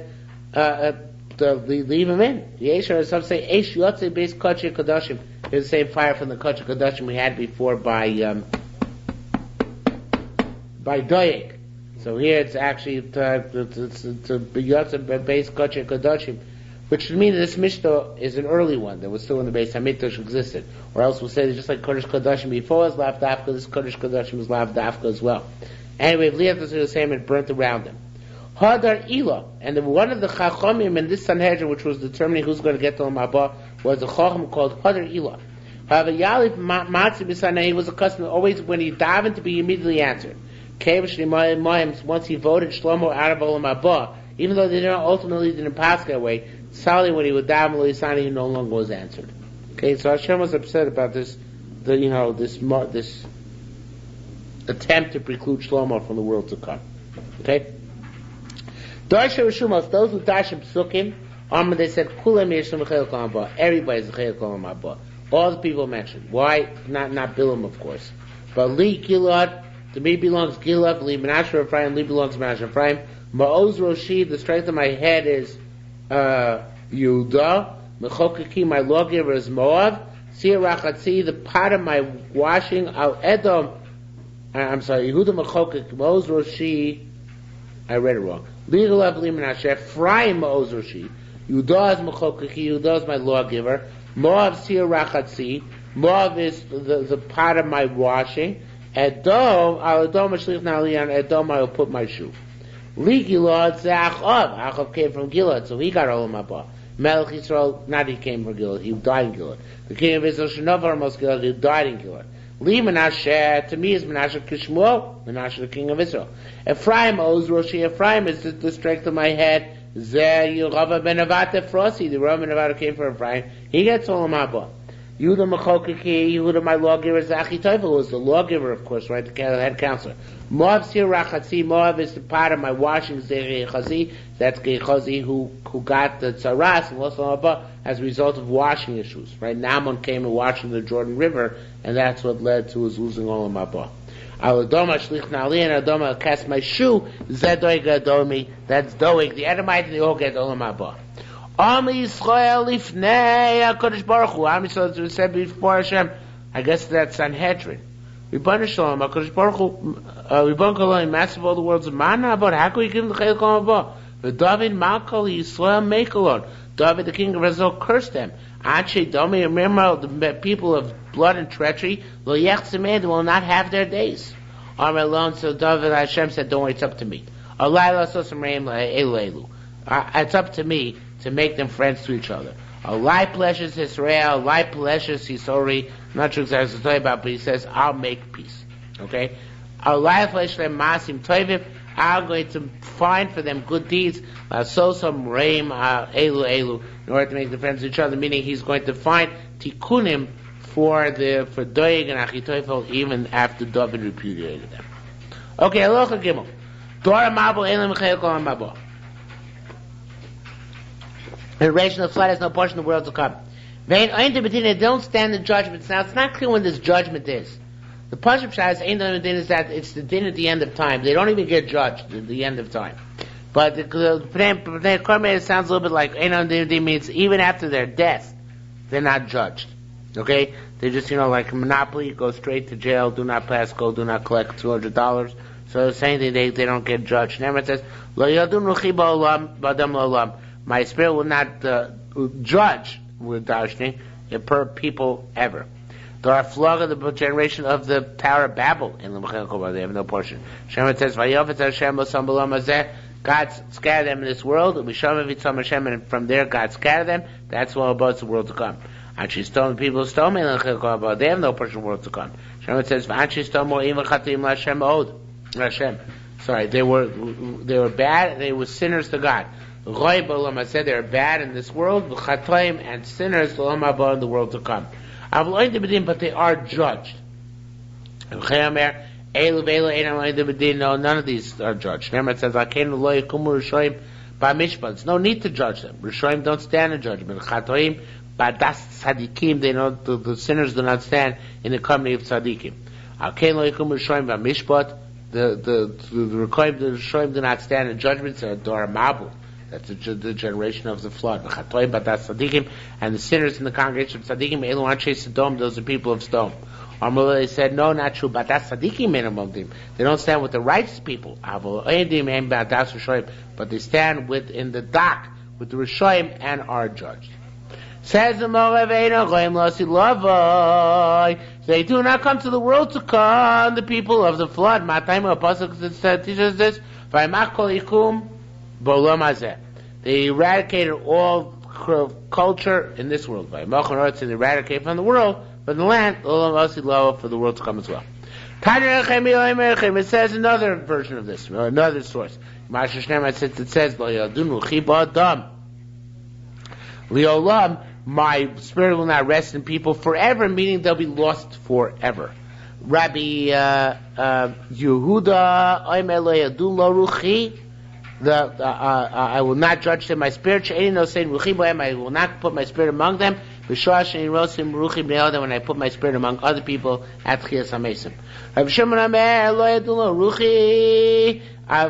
leave him in. Yeshar, some say, Eish Yotze Beis Kodesh Kodashim. It's the same fire from the Kodesh Kodashim we had before by Doeg. So here it's actually Yotze Beis Kodesh Kodashim, which would mean that this Mishnah is an early one that was still in the Beis HaMikdash existed. Or else we'll say that just like Kodesh Kodashim before was Lav Dafka, this Kodesh Kodashim is Lav Dafka as well. Anyway, Liat was the same and burnt around them. Hadar Ila, and one of the Chachomim in this Sanhedrin, which was determining who's going to get the Olam Haba, was a Chacham called Hadar Ila. However, Yalif Matzi B'Sanai was a custom always when he davened to be immediately answered. Once he voted Shlomo out of Olam Haba, even though they ultimately didn't pass that way, sadly when he would daven L'Isani, he no longer was answered. Okay, so Hashem was upset about this attempt to preclude Shlomo from the world to come. Okay. Darsha Rishumos, those who Dashim Psukim, they said, Kulam Yeshim Chayil Kolam Haba. Everybody's a Chayil Kolam Haba. All the people mentioned. Why? Not Bilam, of course. But Li Gilad, to me belongs Gilad, Li Menashe Ephraim, Li belongs Menashe Ephraim. Ma'oz Roshi, the strength of my head is Yehuda. Mechokaki, my lawgiver is Moab. Sir Rachatzi, the pot of my washing, Al Edom. I'm sorry, Yehuda Mechokak, Ma'oz Roshi, I read it wrong. Ephraim Ma'oz Roshi. Yehuda is Mechokaki, Yehuda is my lawgiver. Moab Sir Rachatzi. Moab is the pot of my washing. Edom, Al Edom Ashlich Nalian, Edom I will put my shoe. Li Gilad Za'achav. Achav came from Gilad, so he got Olam Haba. Melech Yisrael, not he came from Gilad, he died in Gilad. The king of Israel, Shenovar Mos Gilad, he died in Gilad. Li Menashe, to me is Menashe Kishmuel, Menashe the king of Israel. Ephraim, Oz Roshi, Ephraim is the strength of my head. Zeh Yerava ben Avat Efrosi, the Roman Avat came from Ephraim, he gets Olam Haba. Yehuda Mechokaki, Yehuda my lawgiver, Zachi Teufel was the lawgiver, of course, right, the head counselor. Moab Sir Rachatzi, Moab is the part of my washing, Gechazi, that's Gechazi who got the Tzaras and lost Olam Haba as a result of washing issues, right? Naaman came and washed in the Jordan River, and that's what led to his losing Olam Haba. Al Adoma Shlich Nali and Adoma I'll cast my shoe, Zedoig Adomi, that's Doeg, the Edomites, and they all get Olam Haba. Am Yisrael Lifnei HaKadosh Baruch Hu. Am Yisrael said before Hashem. I guess that's Sanhedrin. Ribbon Shalom HaKadosh Baruch Hu. Ribbon Kolon, massive all the worlds of Mana. About how can we give him the Chayil Kolam Haba? The David Malkal Yisrael Mekalon. David the king of Israel cursed them. Anshe Domi. Remember the people of blood and treachery. Lo Yechzemed will not have their days. Am alone. So David Hashem said, don't worry, it's up to me. Alayla Sosam Reim Elu. It's up to me to make them friends to each other. Allah pleasures Israel, Allah pleasures Hisori. I'm not sure exactly what he's talking about, but he says, I'll make peace. Okay? Allah pleasures them masim toivim. I'm going to find for them good deeds. So some reim elu in order to make them friends to each other. Meaning he's going to find tikkunim for Doeg and Achitophel even after David repudiated them. Okay, Aloha Gimel. Dora Mabel Elam Chayil Kolam Haba. The ration of flood has no portion of the world to come. They don't stand the judgments. Now, it's not clear when this judgment is. The Pashup Shah is that it's the din at the end of time. They don't even get judged at the end of time. But the Kormeh sounds a little bit like Ein means even after their death, they're not judged. Okay? They just, like Monopoly, go straight to jail, do not pass go, do not collect $200. So the same thing, they don't get judged. Never says, Lo yadun ruchi ba'olam, ba'adam la'olam. My spirit will not judge with Darshni per people ever. There are flog of the generation of the Tower of Babel in the Mechel. They have no portion. Shemot says, "Vayofetz Hashem l'sam b'lam hazeh." God scattered them in this world, and from there God scattered them. That's all about the world to come. And she stole the people who stole me, and they have no portion of the world to come. Shemot says, Sorry, they were bad. They were sinners to God. I said they were bad in this world, and sinners in the world to come. But they are judged. No, none of these are judged. It says, there's no need to judge them. Rishonim don't stand in judgment. They know the sinners do not stand in the company of tzaddikim. The Rishonim do not stand in judgment. That's the generation of the flood. And the sinners in the congregation of tzaddikim, those are people of stone. They said, no, not true. But that's tzaddikim minimum. They don't stand with the righteous people. But they stand in the dock with the Rishonim and are judged. Says the they do not come to the world to come, the people of the flood. Teaches this. They eradicated all culture in this world. They eradicate from the world, but in the land, for the world to come as well. It says another version of this, another source. It says, my spirit will not rest in people forever, meaning they'll be lost forever. Rabbi Yehuda, I will not judge them. My spirit, I will not put my spirit among them. When I put my spirit among other people at Chiyas HaMesim.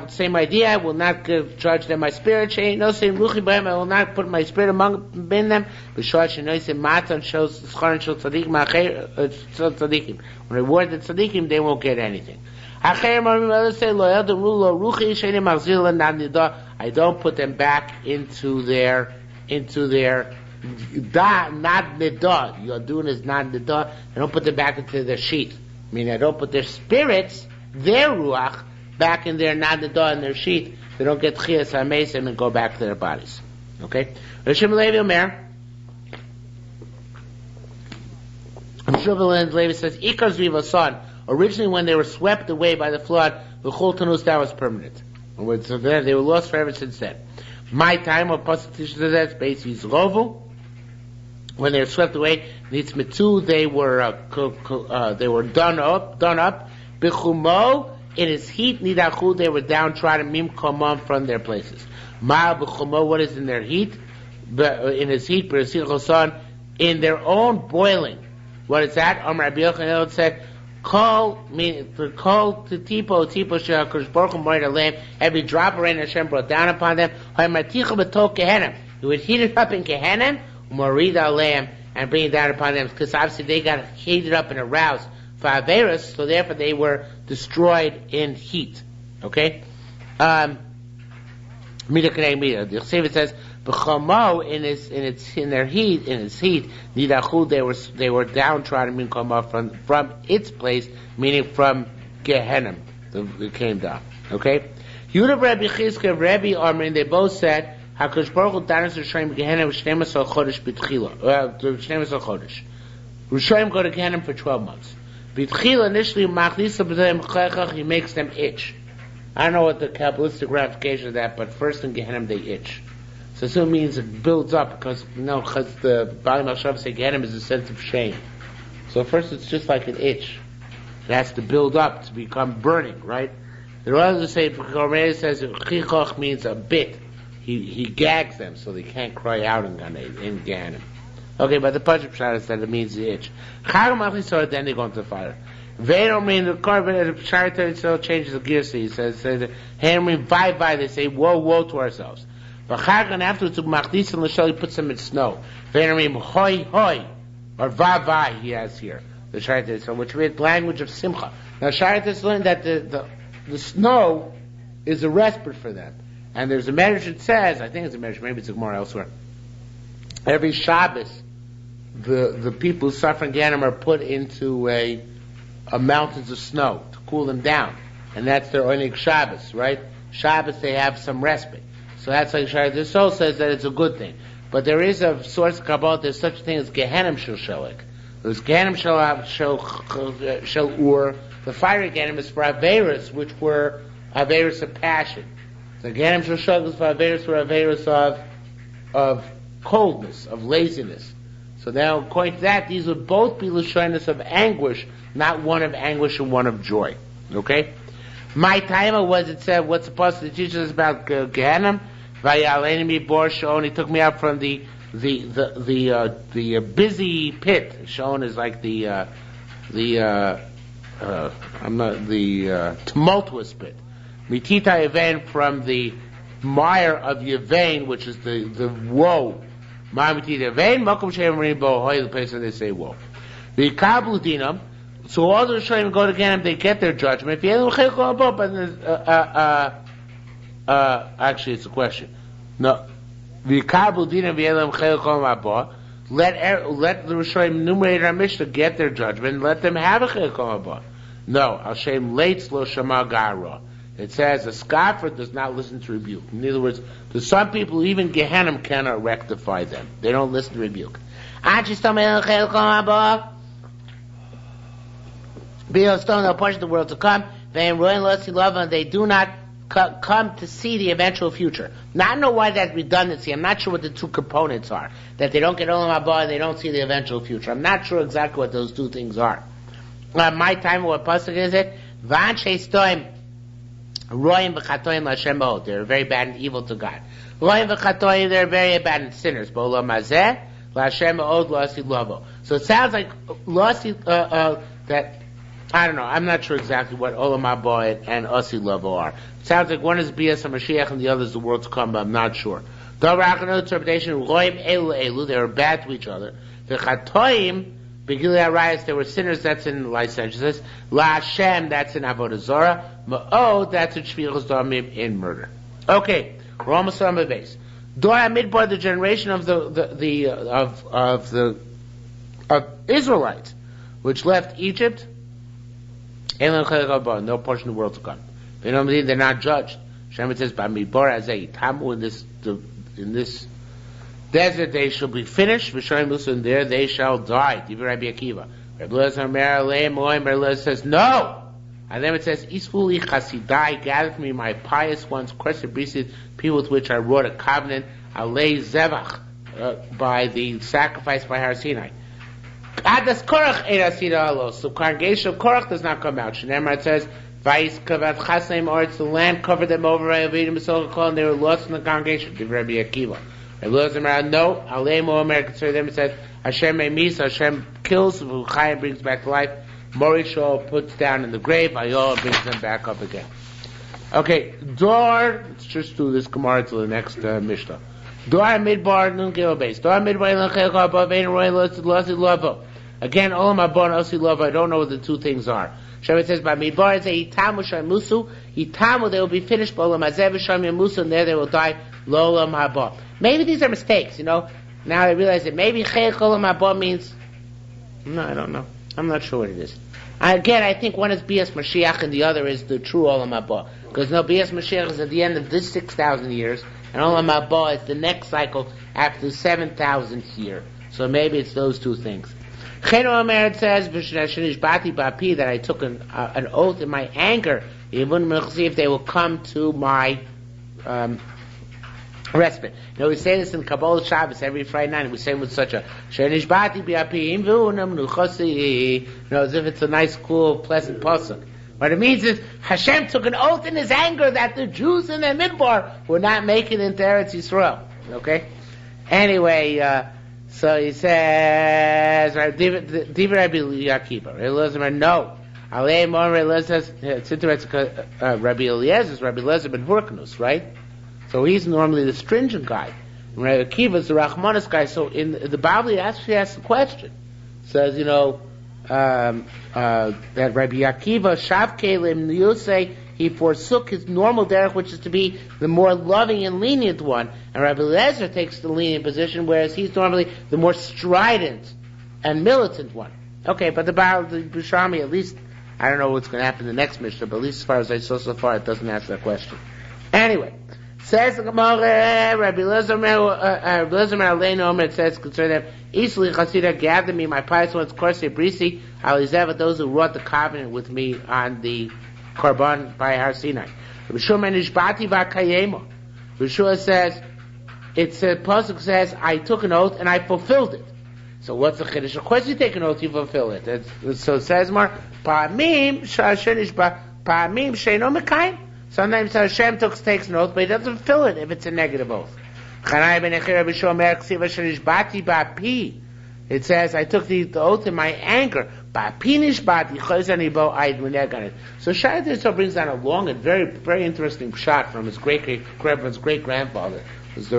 Same idea. I will not judge them. My spirit, I will not put my spirit among them. When I reward the tzaddikim, they won't get anything. I don't put them back into their not nidah. You're doing is not nidah. I don't put them back into their sheath. I mean, I don't put their spirits, their ruach, back in their not nidah in their sheath. They don't get chiyas hamesim and go back to their bodies. Okay. Rishon Levi Omer. Rishon Levi says, "Ikar zriva son." Originally, when they were swept away by the flood, the chol tanus that was permanent. So then they were lost forever since then. My time of pasuk teaches that basically is rovu. When they were swept away, nitzmetu, they were done up. B'chumo, in his heat, nidachu, they were downtrodden, mim komam, from their places. Ma b'chumo, what is in their heat? In his heat, in their own boiling. What is that? Rabbi Yochanan said, Call to tipo she'Hakadosh Baruch Hu moed aleim. Every drop of rain Hashem brought down upon them. He would heat it up in Gehenna, morid aleim, and bring it down upon them. Because obviously they got heated up and aroused for Averis, so therefore they were destroyed in heat. Okay. The Chassidus says, "B'chomo in his heat, nidachu, they were downtrodden from its place, meaning from Gehenna, it came down." Okay. Yehuda Rabbi Chizkiah, Rabbi Armin, they both said, "Hakadosh Baruch Hu danas Rishonim Gehenna v'shneimos chodesh b'tchila, 12 chodesh. Rishonim go to Gehenna for 12 months. B'tchila initially machnisa b'zayim chaychach, he makes them itch. I don't know what the Kabbalistic ramification of that, but first in Gehenna they itch. So it means it builds up because the Bali Machshav say Gehenna is a sense of shame. So first it's just like an itch. It has to build up to become burning, right? The others say, Gourmet says Chichoch means a bit. He gags them so they can't cry out in Gehenna. Okay, but the Pasuk Pshat said it means the itch. Then they go into the fire. They don't mean the carbon and the Pshat so changes the gear. He says, they say, woe to ourselves. But Chagan afterwards, Machdis and Lashel, he puts them in snow. Ve'erim hoi hoi, or va he has here, the Sharitas, so which reads language of Simcha. Now Sharitas learned that the snow is a respite for them. And there's a medrash that says, I think it's a medrash, maybe it's a Gemara elsewhere, every Shabbos, the people who suffer in Gehenna are put into a mountains of snow to cool them down. And that's their Onig Shabbos, right? Shabbos, they have some respite. So that's like Shabbos. The soul says that it's a good thing. But there is a source of Kabbalah, there's such a thing as Gehenim Shel Shelik. There's Gehenim Shel Ur. The fiery Gehenim is for Averis, which were Averis of passion. The Gehenim Shel Shelik is for Averis of coldness, of laziness. So now, according to that, these would both be Lashonis of anguish, not one of anguish and one of joy. Okay? My timer was, it said, what's supposed to teach us about Gehenim? Vayaleni bor Shon. He took me out from the busy pit. Shon is like the tumultuous pit. Mitita Yavain, from the mire of Yavain, which is the woe. Ma Mitita Yavain, Makom Shem Rainbow Hoy, the place where they say woe. The Kablu Dinam. So all the Rishonim go to Gehenim, they get their judgment. Actually, it's a question. No. Let the Rishonim enumerate our Mishnah get their judgment and let them have a Chel Kol Haba. No. Hashem Leitz Lo Shama Gara. It says a scoffer does not listen to rebuke. In other words, there's some people, even Gehenim cannot rectify them. They don't listen to rebuke. Behold, stone, they'll push the world to come. They do not come to see the eventual future. Now, I don't know why that's redundancy. I'm not sure what the two components are. That they don't get Olam Haba and they don't see the eventual future. I'm not sure exactly what those two things are. My time, what pasuk is it? V'anshei stoim roim v'chatoim l'Hashem ba'od. They're very bad and evil to God. Roim v'chatoim, they're very bad and sinners. Ba'olam hazeh l'Hashem ba'od lo'asi lovo. So it sounds like lo'asi, that, I don't know, I'm not sure exactly what Olam Haba and Asi Lovo are. It sounds like one is Bias and Mashiach and the other is the world to come, but I'm not sure. Another interpretation, Roim Elu Elu, they were bad to each other. The Chatoim, Begili Arayas, they were sinners, that's in licentiousness. La Hashem, that's in Avodah Zorah. Ma'od, that's in Shvichus Damim, in murder. Okay, we're almost on the base. Dora Midbar, the generation of the Israelites, which left Egypt, no portion of the world to come. They're not judged. Shem says, in this desert they shall be finished, and there they shall die. Rabbi Akiva. Rabbi says, no! And then it says, Isfuli chasidai, gather for me my pious ones, people with which I wrote a covenant, alei zevach, by the sacrifice by Har Sinai. Adas Korach Erasida Alo. So congregation of Korach does not come out. Shneimar, it says, Vais Kavat Chasem Arts, the land covered them over, and they were lost in the congregation. Give Rabbi Akiva. Rabbi Elazar, no, Aleim Omer, consider them, it says, Hashem Emis, Hashem kills, Chayim brings back to life, Morishol puts down in the grave, Ayol brings them back up again. Okay, Dor, let's just do this Gemara to the next Mishnah. Dor Midbar Nun Gil Base. Dor Midbar Nun Gil Above Ein Roy Losi Lovo. Again, Olam Haba and Osi Lovo. I don't know what the two things are. Shem says by Midbar it's a Hitamu Shamusu. Hitamu, they will be finished by Olam Hazeh V'Sham Yamusu, and there they will die Lolam Haba. Maybe these are mistakes, Now I realize that maybe Chayek Olam Haba means, no, I don't know. I'm not sure what it is. Again, I think one is Bias Mashiach and the other is the true Olam Haba. Because Bias Mashiach is at the end of this 6,000 years, and Olam Haba is the next cycle after the 7,000th year. So maybe it's those two things. Cheno Omer, it says, that I took an oath in my anger, if they will come to my respite. We say this in Kabbalah Shabbos every Friday night. We say it with such a as if it's a nice, cool, pleasant pasuk. What it means is Hashem took an oath in His anger that the Jews in the Midbar would not make it into Eretz Yisrael. Okay. Anyway, so he says, Divrei Rabbi Akiva. No. It's interesting. Rabbi Eliezer is Rabbi Eliezer ben Hurkanus, right? So he's normally the stringent guy. And Rabbi Akiva is the Rachmanis guy. So in the Bavli actually asks the question. Says, that Rabbi Akiva, Shav Kelim, you'll say, he forsook his normal derech, which is to be the more loving and lenient one. And Rabbi Eliezer takes the lenient position, whereas he's normally the more strident and militant one. Okay, but the Yerushalmi, at least, I don't know what's going to happen in the next Mishnah, but at least as far as I saw so far, it doesn't answer that question. Anyway, says the Gemara, Rabbi Eliezer Aleinu Omer, it says concerning them, Isli Chasida gathered me, my pious ones, Korsei Brisi, Alizev, those who wrought the covenant with me on the Korban by Har Sinai. Rabbi Shua Nishbati V'Kayemo. Rabbi Shua says, Pasuk says, I took an oath and I fulfilled it. So what's the chiddush? Of course you take an oath, you fulfill it. So it says more, Pa'amim she'eno mekayim. Sometimes Hashem takes an oath, but he doesn't fulfill it if it's a negative oath. It says, I took the oath in my anger. So Shai brings down a long and very, very interesting shot from his great-grandfather. It was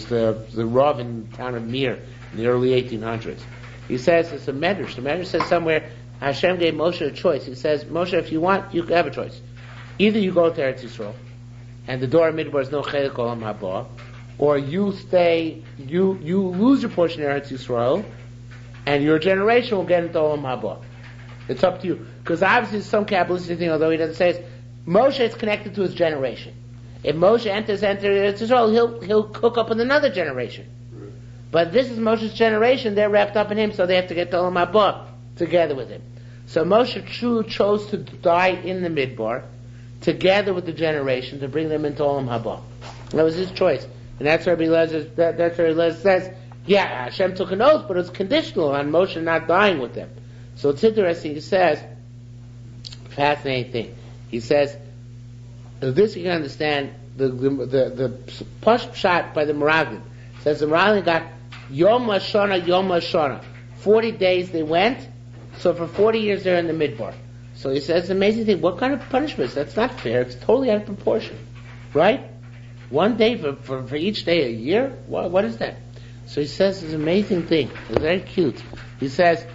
the Rav in the town of Mir in the early 1800s. He says, it's a medrash. The medrash says somewhere, Hashem gave Moshe a choice. He says, Moshe, if you want, you have a choice. Either you go to Eretz Yisrael, and the door of Midbar is no chelik olam haba, or you stay, you lose your portion of Eretz Yisrael, and your generation will get into olam haba. It's up to you. Because obviously some Kabbalistic thing, although he doesn't say it, Moshe is connected to his generation. If Moshe enters Eretz Yisrael, he'll cook up with another generation. But this is Moshe's generation, they're wrapped up in him, so they have to get to olam haba together with him. So Moshe chose to die in the Midbar, together with the generation, to bring them into olam haba. That was his choice. And that's where Rabbi Eliezer says, yeah, Hashem took an oath, but it was conditional on Moshe not dying with them. So it's interesting, he says, fascinating thing. He says, this you can understand, the shot by the Meraglim. Says the Meraglim got Yom Hashana. 40 days they went, so for 40 years they're in the Midbar. So he says, amazing thing, what kind of punishment? That's not fair, it's totally out of proportion. Right? 1 day for each day a year? What is that? So he says this amazing thing. It's very cute. He says,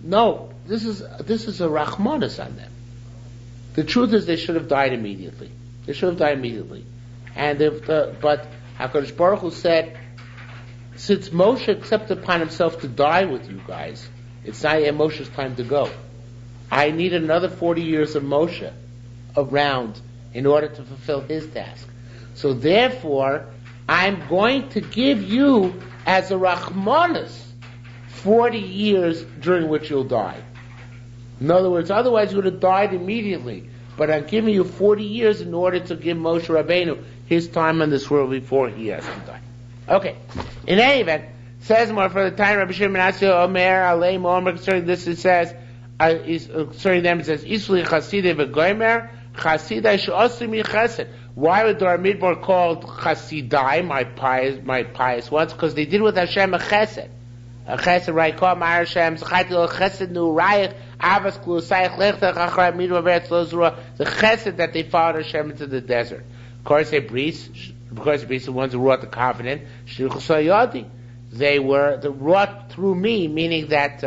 no, this is a rachmanis on them. The truth is they should have died immediately. And but HaKadosh Baruch Hu said, since Moshe accepted upon himself to die with you guys, it's not yet Moshe's time to go. I need another 40 years of Moshe around in order to fulfill his task. So therefore, I'm going to give you as a rachmanis 40 years during which you'll die. In other words, otherwise you would have died immediately. But I'm giving you 40 years in order to give Moshe Rabbeinu his time on this world before he has to die. Okay. In any event, says more for the time Rabbi Shimon Asio Omer Alei Omer concerning this, it says, concerning them it says, Isli Chasidei v'Goymer Chasidai she'osimi Chesed. Why would Dor Midbar called Chasidai, my pious ones? Because they did with Hashem a Chesed. A Chesed, right? Call my Hashem Zechaitil Chesed Nu Rayich Avas Klusayich Lechtach Achar Midbar Veretz Lo Zerua. The Chesed that they followed Hashem into the desert. Of course, the ones who wrought the covenant. They were wrought through me, meaning that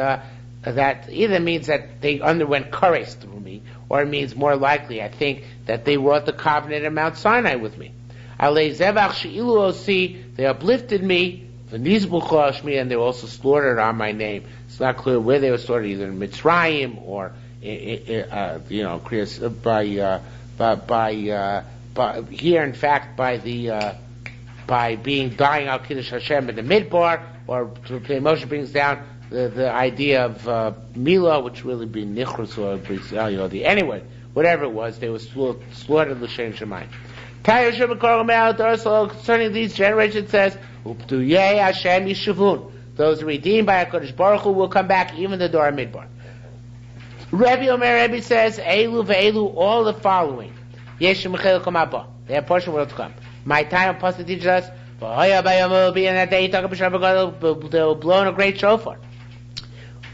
either means that they underwent kares through me, or it means more likely, I think, that they wrought the covenant at Mount Sinai with me. They uplifted me, and they were also slaughtered on my name. It's not clear where they were slaughtered, either in Mitzrayim or by here, in fact, by being dying al Kiddush Hashem in the Midbar, or Moshe brings down the idea of Milah, which really be Nichrus or Brisel Yodi. Anyway, whatever it was, they were slaughtered l'shem Shemayim. Concerning these generations, says, Uptuyei Hashem Yishavun. Those redeemed by HaKadosh Baruch Hu will come back, even the Dor Midbar. Rebbe says, Elu ve'elu, all the following. Yeshim Mechel Kamapa. Their portion will come. My time of Pasuk teaches us, will be in that day, they will blow in a great shofar.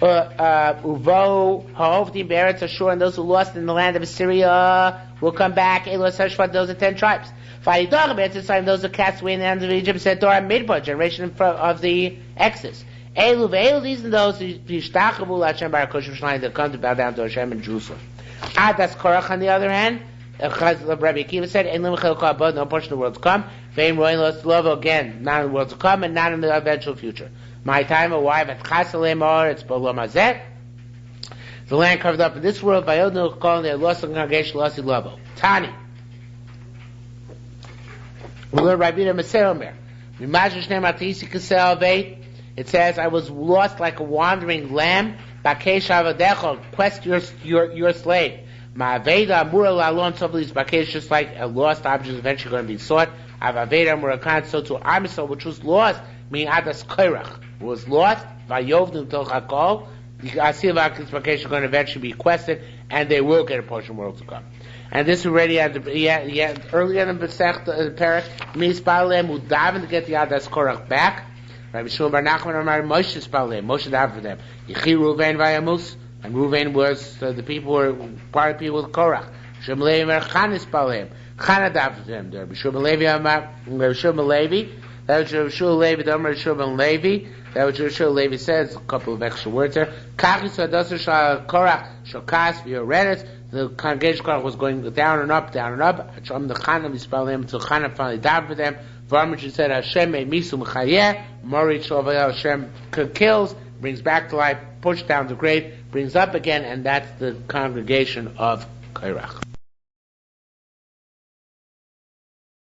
Uvo, Ha'ovdim, Be'eretz Ashur, and those who lost in the land of Assyria will come back. Elos Hashvat, those are 10 tribes. Those who cast away in the land of Egypt, said Dor Midbar, generation of the Exodus. Elu ve'elu, these and those who Yishtachavu L'Hashem Baruch Hu Shemaim, that come to bow down to Hashem in Jerusalem. Adas Korach, on the other hand, Rabbi Akiva said, "In lim chilka abod, no portion of the world to come. Vein roin los lovo again, not in the world to come, and not in the eventual future. My time, a wife at chasalei mar, it's below mazet. The land covered up in this world. Vayod no calling their lost congregation, lost lovo. Tani. We learn Rabbi Meser. It says, I was lost like a wandering lamb. Quest your slave. Ma'aveda amura la'alon tovlis bakesh, just like a lost object is eventually going to be sought. Avaveda murakan, so to Amisol, which was lost, meaning Adas Koirach, was lost. Vayovnu tel chakol. The Asir Vakis bakesh are going to eventually be quested, and they will get a portion of world to come. And this already had earlier in the Perek, Mispalem who davened to get the Adas Korach back. Rabbi Shmuel Bar Nachman Amar Moshe Spalem, Moshe davened for them. Yechi Ruvain Vayamus, and Ruvain was the people were part of the people with Korach. Shem Levi Amar Chana Spalem, Chana davened for them. Rabbi Shmuel Levi Amar Rabbi Shmuel Levi, that was Rabbi Shmuel Levi, the Amar Shmuel Levi. That was Rabbi Shmuel Levi says, a couple of extra words there. Kachis Adasar Shal Korach Shokas V'Yoredes. The congregation was going down and up, down and up. From the Chana Mispalem until Chana finally davened for them. Varmich said, Hashem me misu m'chayeh, Mori Shovayel, Hashem kills, brings back to life, pushed down the grave, brings up again, and that's the congregation of Kairach.